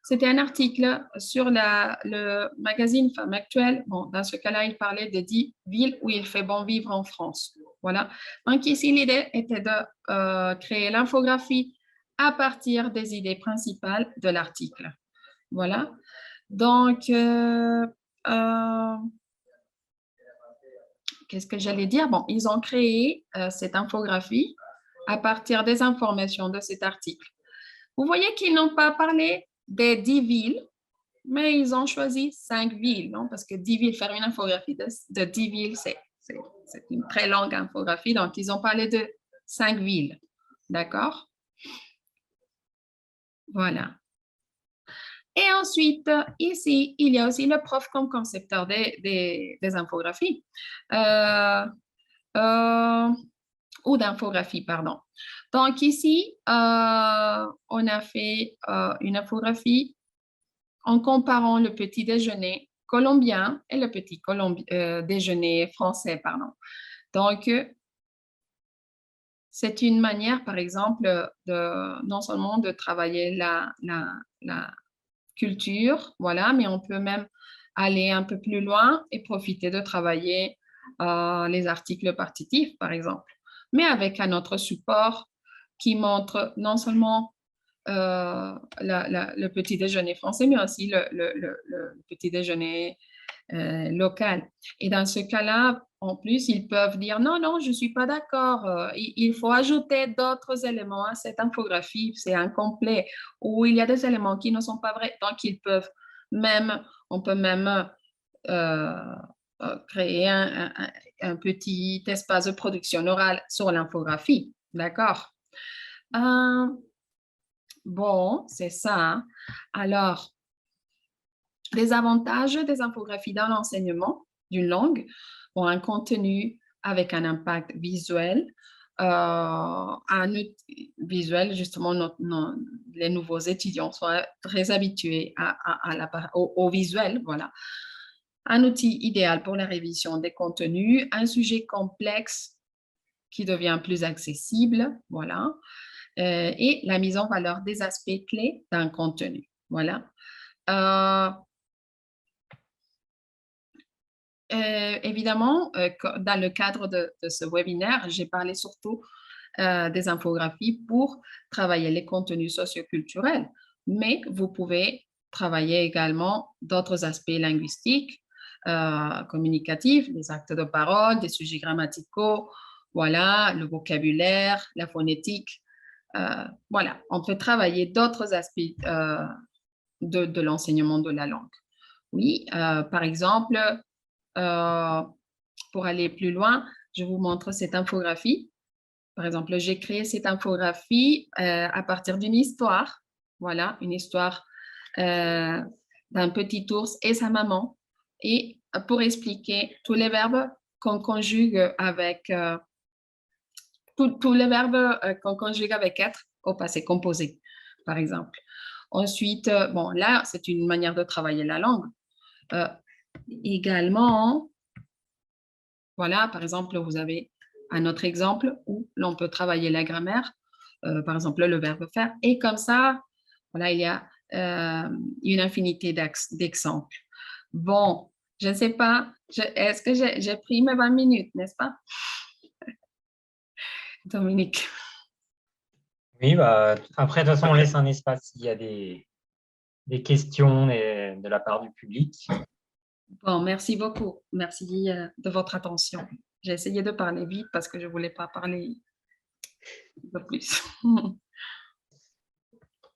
C'était un article sur le magazine Femmes Actuelles. Bon, dans ce cas-là, il parlait de 10 villes où il fait bon vivre en France. Voilà. Donc ici, l'idée était de créer l'infographie à partir des idées principales de l'article. Voilà. Donc, qu'est-ce que j'allais dire? Bon, ils ont créé cette infographie à partir des informations de cet article. Vous voyez qu'ils n'ont pas parlé des 10 villes, mais ils ont choisi 5 villes, non? Parce que 10 villes, faire une infographie de 10 villes, c'est une très longue infographie, donc ils ont parlé de 5 villes, d'accord? Voilà. Et ensuite, ici, il y a aussi le prof comme concepteur des infographies, ou d'infographie, pardon. Donc ici, on a fait une infographie en comparant le petit déjeuner colombien et le petit déjeuner français, pardon. Donc, c'est une manière, par exemple, non seulement de travailler la culture, voilà, mais on peut même aller un peu plus loin et profiter de travailler les articles partitifs, par exemple, mais avec un autre support qui montre non seulement le petit déjeuner français, mais aussi le petit déjeuner local. Et dans ce cas-là, en plus, ils peuvent dire non, non, je ne suis pas d'accord. Il faut ajouter d'autres éléments à cette infographie, c'est incomplet, ou il y a des éléments qui ne sont pas vrais. Donc, on peut même créer un petit espace de production orale sur l'infographie. D'accord? Bon, c'est ça. Hein. Alors, les avantages des infographies dans l'enseignement d'une langue ont un contenu avec un impact visuel, justement, les nouveaux étudiants sont très habitués au visuel, voilà. Un outil idéal pour la révision des contenus, un sujet complexe qui devient plus accessible, voilà, et la mise en valeur des aspects clés d'un contenu, voilà. Évidemment, dans le cadre de ce webinaire, j'ai parlé surtout des infographies pour travailler les contenus socioculturels, mais vous pouvez travailler également d'autres aspects linguistiques, communicatifs, des actes de parole, des sujets grammaticaux, voilà, le vocabulaire, la phonétique. Voilà, on peut travailler d'autres aspects de l'enseignement de la langue. Oui, par exemple, pour aller plus loin, je vous montre cette infographie. Par exemple, j'ai créé cette infographie à partir d'une histoire. Voilà, une histoire d'un petit ours et sa maman. Et pour expliquer tous les verbes qu'on conjugue avec tous les verbes qu'on conjugue avec être au passé composé, par exemple. Ensuite, bon, là, c'est une manière de travailler la langue. Également, voilà, par exemple, vous avez un autre exemple où l'on peut travailler la grammaire, par exemple, le verbe faire. Et comme ça, voilà, il y a une infinité d'exemples. Bon, je ne sais pas, est-ce que j'ai pris mes 20 minutes, n'est-ce pas? Dominique. Oui, bah, après, de toute façon, on laisse un espace s'il y a des questions de la part du public. Bon, merci beaucoup. Merci de votre attention. J'ai essayé de parler vite parce que je ne voulais pas parler un peu plus.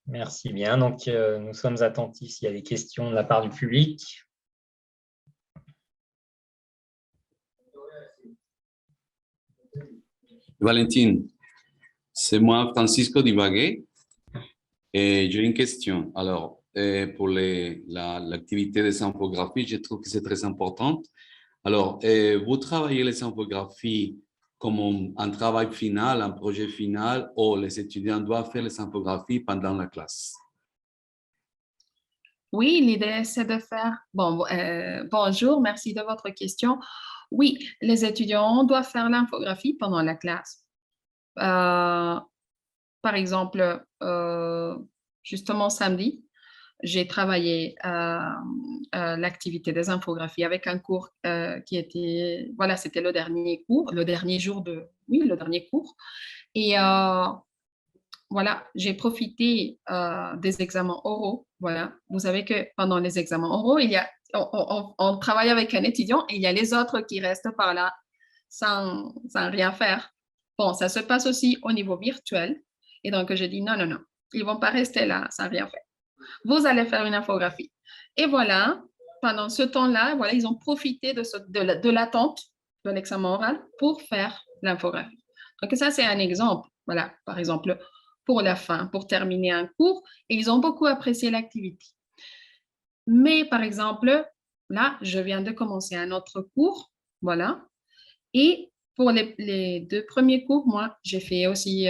Merci bien. Donc, nous sommes attentifs s'il y a des questions de la part du public. Valentine, c'est moi, Francisco Divagué, et j'ai une question. Alors, pour l'activité des infographies, je trouve que c'est très importante. Alors, vous travaillez les infographies comme un travail final, un projet final, ou les étudiants doivent faire les infographies pendant la classe? Oui, l'idée, c'est de faire… Bon, bonjour, merci de votre question. Oui, les étudiants doivent faire l'infographie pendant la classe. Par exemple, justement samedi, j'ai travaillé l'activité des infographies avec un cours qui était… Voilà, c'était le dernier cours, le dernier jour de… Oui, le dernier cours. Et voilà, j'ai profité des examens oraux. Voilà, vous savez que pendant les examens oraux, on travaille avec un étudiant et il y a les autres qui restent par là sans rien faire. Bon, ça se passe aussi au niveau virtuel. Et donc, je dis non, non, non, ils ne vont pas rester là sans rien faire. Vous allez faire une infographie. Et voilà, pendant ce temps-là, voilà, ils ont profité de l'attente de l'examen oral pour faire l'infographie. Donc, ça, c'est un exemple. Voilà, par exemple, pour la fin, pour terminer un cours, et ils ont beaucoup apprécié l'activité. Mais, par exemple, là, je viens de commencer un autre cours, voilà, et pour les 2 premiers cours, moi, j'ai fait aussi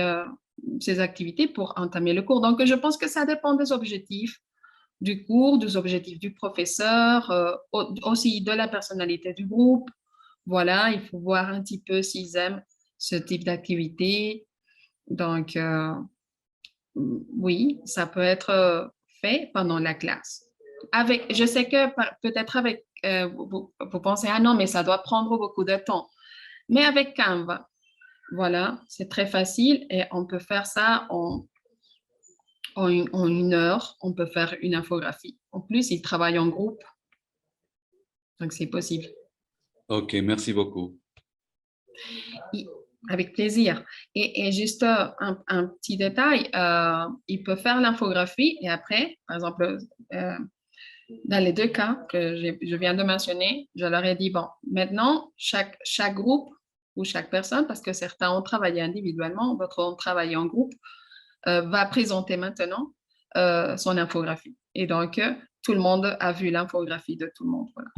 ces activités pour entamer le cours. Donc, je pense que ça dépend des objectifs du cours, des objectifs du professeur, aussi de la personnalité du groupe. voilà, il faut voir un petit peu s'ils aiment ce type d'activité. Donc, oui, ça peut être fait pendant la classe. Je sais que peut-être avec, vous pensez, ah non, mais ça doit prendre beaucoup de temps. Mais avec Canva, voilà, c'est très facile et on peut faire ça en une heure. On peut faire une infographie. En plus, ils travaillent en groupe, donc c'est possible. Ok, merci beaucoup. Avec plaisir. Et juste un petit détail, il peut faire l'infographie et après, par exemple, dans les deux cas que je viens de mentionner, je leur ai dit, bon, maintenant, chaque groupe ou chaque personne, parce que certains ont travaillé individuellement, d'autres ont travaillé en groupe, va présenter maintenant son infographie. Et donc, tout le monde a vu l'infographie de tout le monde. Voilà.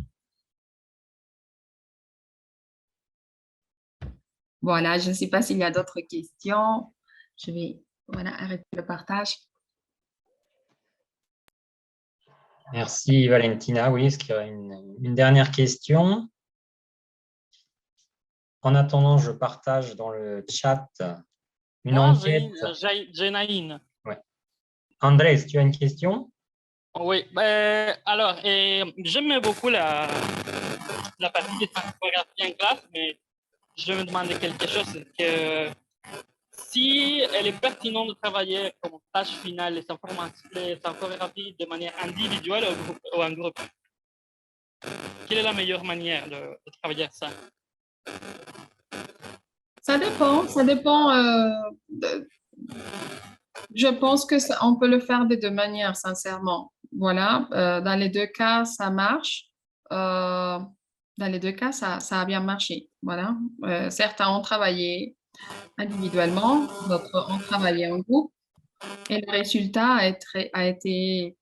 Voilà, je ne sais pas s'il y a d'autres questions. Je vais arrêter le partage. Merci Valentina. Oui, est-ce qu'il y a une dernière question? En attendant, je partage dans le chat une enquête. Jenaïne. Ouais. Andrés, tu as une question? Oui, alors, j'aime beaucoup la partie de typographie en classe, mais je me demandais quelque chose, c'est que si elle est pertinente de travailler comme tâche finale les infographies de manière individuelle ou en groupe, quelle est la meilleure manière de travailler ça? Ça dépend. Je pense que on peut le faire de deux manières, sincèrement. Voilà, dans les deux cas, ça marche. Dans les deux cas, ça a bien marché. Voilà. Certains ont travaillé individuellement, d'autres ont travaillé en groupe. Et le résultat a été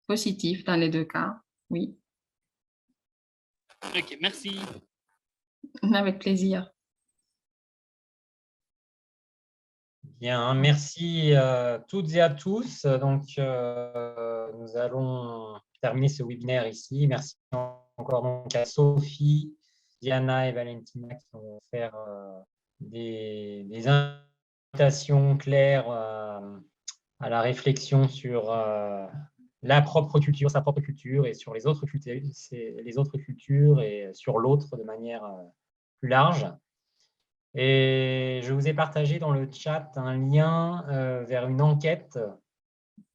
positif dans les deux cas, oui. Ok, merci. Avec plaisir. Bien, merci à toutes et à tous. Donc, nous allons terminer ce webinaire ici. Merci encore donc à Sophie, Diana et Valentina qui vont faire des invitations claires à la réflexion sur la propre culture, sa propre culture et sur les autres cultures et sur l'autre de manière plus large. Et je vous ai partagé dans le chat un lien vers une enquête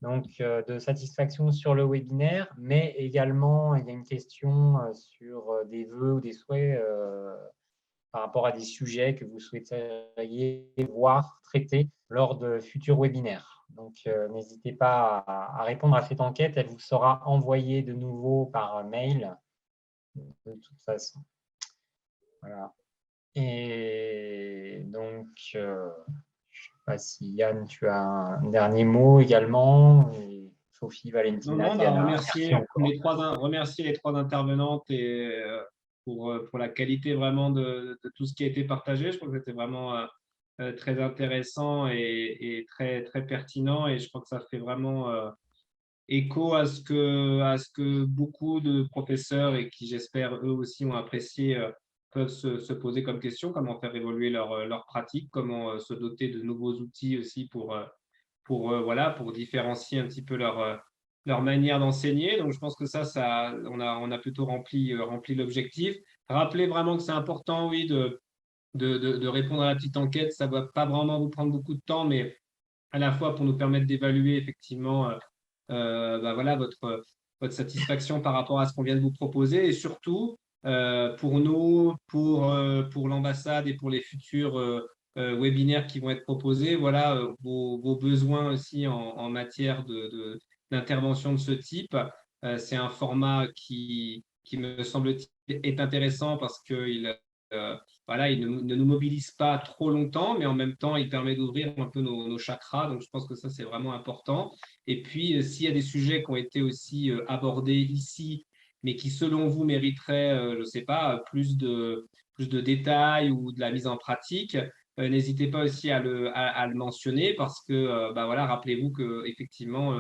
donc, de satisfaction sur le webinaire, mais également il y a une question sur des vœux ou des souhaits par rapport à des sujets que vous souhaiteriez voir traités lors de futurs webinaires. Donc, n'hésitez pas à répondre à cette enquête, elle vous sera envoyée de nouveau par mail de toute façon. Voilà. Et donc, je ne sais pas si Yann, tu as un dernier mot également. Et Sophie, Valentina, Non, Diana, remercier les trois intervenantes et pour la qualité vraiment de tout ce qui a été partagé. Je crois que c'était vraiment très intéressant et très, très pertinent. Et je crois que ça fait vraiment écho à ce que beaucoup de professeurs et qui, j'espère, eux aussi ont apprécié peuvent se poser comme question, comment faire évoluer leur pratique, comment se doter de nouveaux outils aussi pour différencier un petit peu leur manière d'enseigner. Donc, je pense que on a plutôt rempli l'objectif. Rappelez vraiment que c'est important, oui, de répondre à la petite enquête. Ça ne va pas vraiment vous prendre beaucoup de temps, mais à la fois pour nous permettre d'évaluer effectivement votre satisfaction par rapport à ce qu'on vient de vous proposer et surtout, pour nous, pour l'ambassade et pour les futurs webinaires qui vont être proposés, voilà vos besoins aussi en matière d'intervention de ce type. C'est un format qui me semble-t-il est intéressant parce qu'il il ne nous mobilise pas trop longtemps, mais en même temps, il permet d'ouvrir un peu nos chakras. Donc, je pense que ça, c'est vraiment important. Et puis, s'il y a des sujets qui ont été aussi abordés ici, mais qui, selon vous, mériteraient, je ne sais pas, plus de détails ou de la mise en pratique, n'hésitez pas aussi à le mentionner parce que, rappelez-vous qu'effectivement,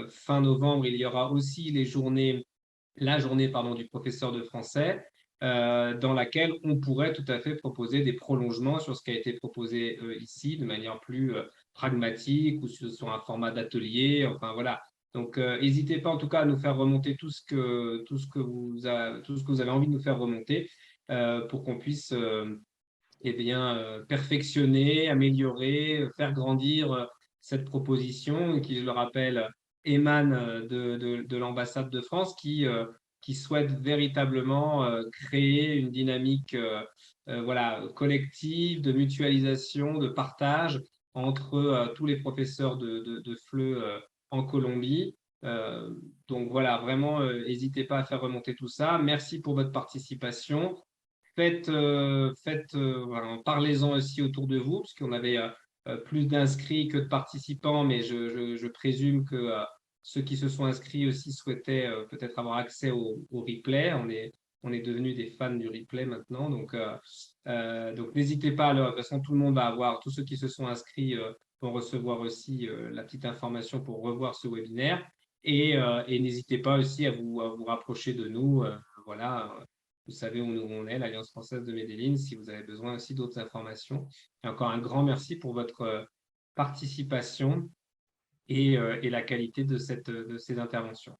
fin novembre, il y aura aussi la journée du professeur de français. dans laquelle on pourrait tout à fait proposer des prolongements sur ce qui a été proposé ici de manière plus pragmatique ou sur un format d'atelier. Enfin, voilà. Donc, n'hésitez pas en tout cas à nous faire remonter tout ce que vous avez envie de nous faire remonter pour qu'on puisse perfectionner, améliorer, faire grandir cette proposition qui, je le rappelle, émane de l'ambassade de France qui souhaite véritablement créer une dynamique voilà, collective, de mutualisation, de partage entre tous les professeurs de FLE en Colombie. Donc voilà, vraiment, n'hésitez pas à faire remonter tout ça. Merci pour votre participation. Voilà, parlez-en aussi autour de vous, parce qu'on avait plus d'inscrits que de participants, mais je présume que ceux qui se sont inscrits aussi souhaitaient peut-être avoir accès au replay. On est devenus des fans du replay maintenant, donc n'hésitez pas. De toute façon, tout le monde va avoir, tous ceux qui se sont inscrits vont recevoir aussi la petite information pour revoir ce webinaire. Et n'hésitez pas aussi à vous rapprocher de nous. Voilà. Vous savez où on est, l'Alliance française de Medellín, si vous avez besoin aussi d'autres informations. Et encore un grand merci pour votre participation et la qualité de ces interventions.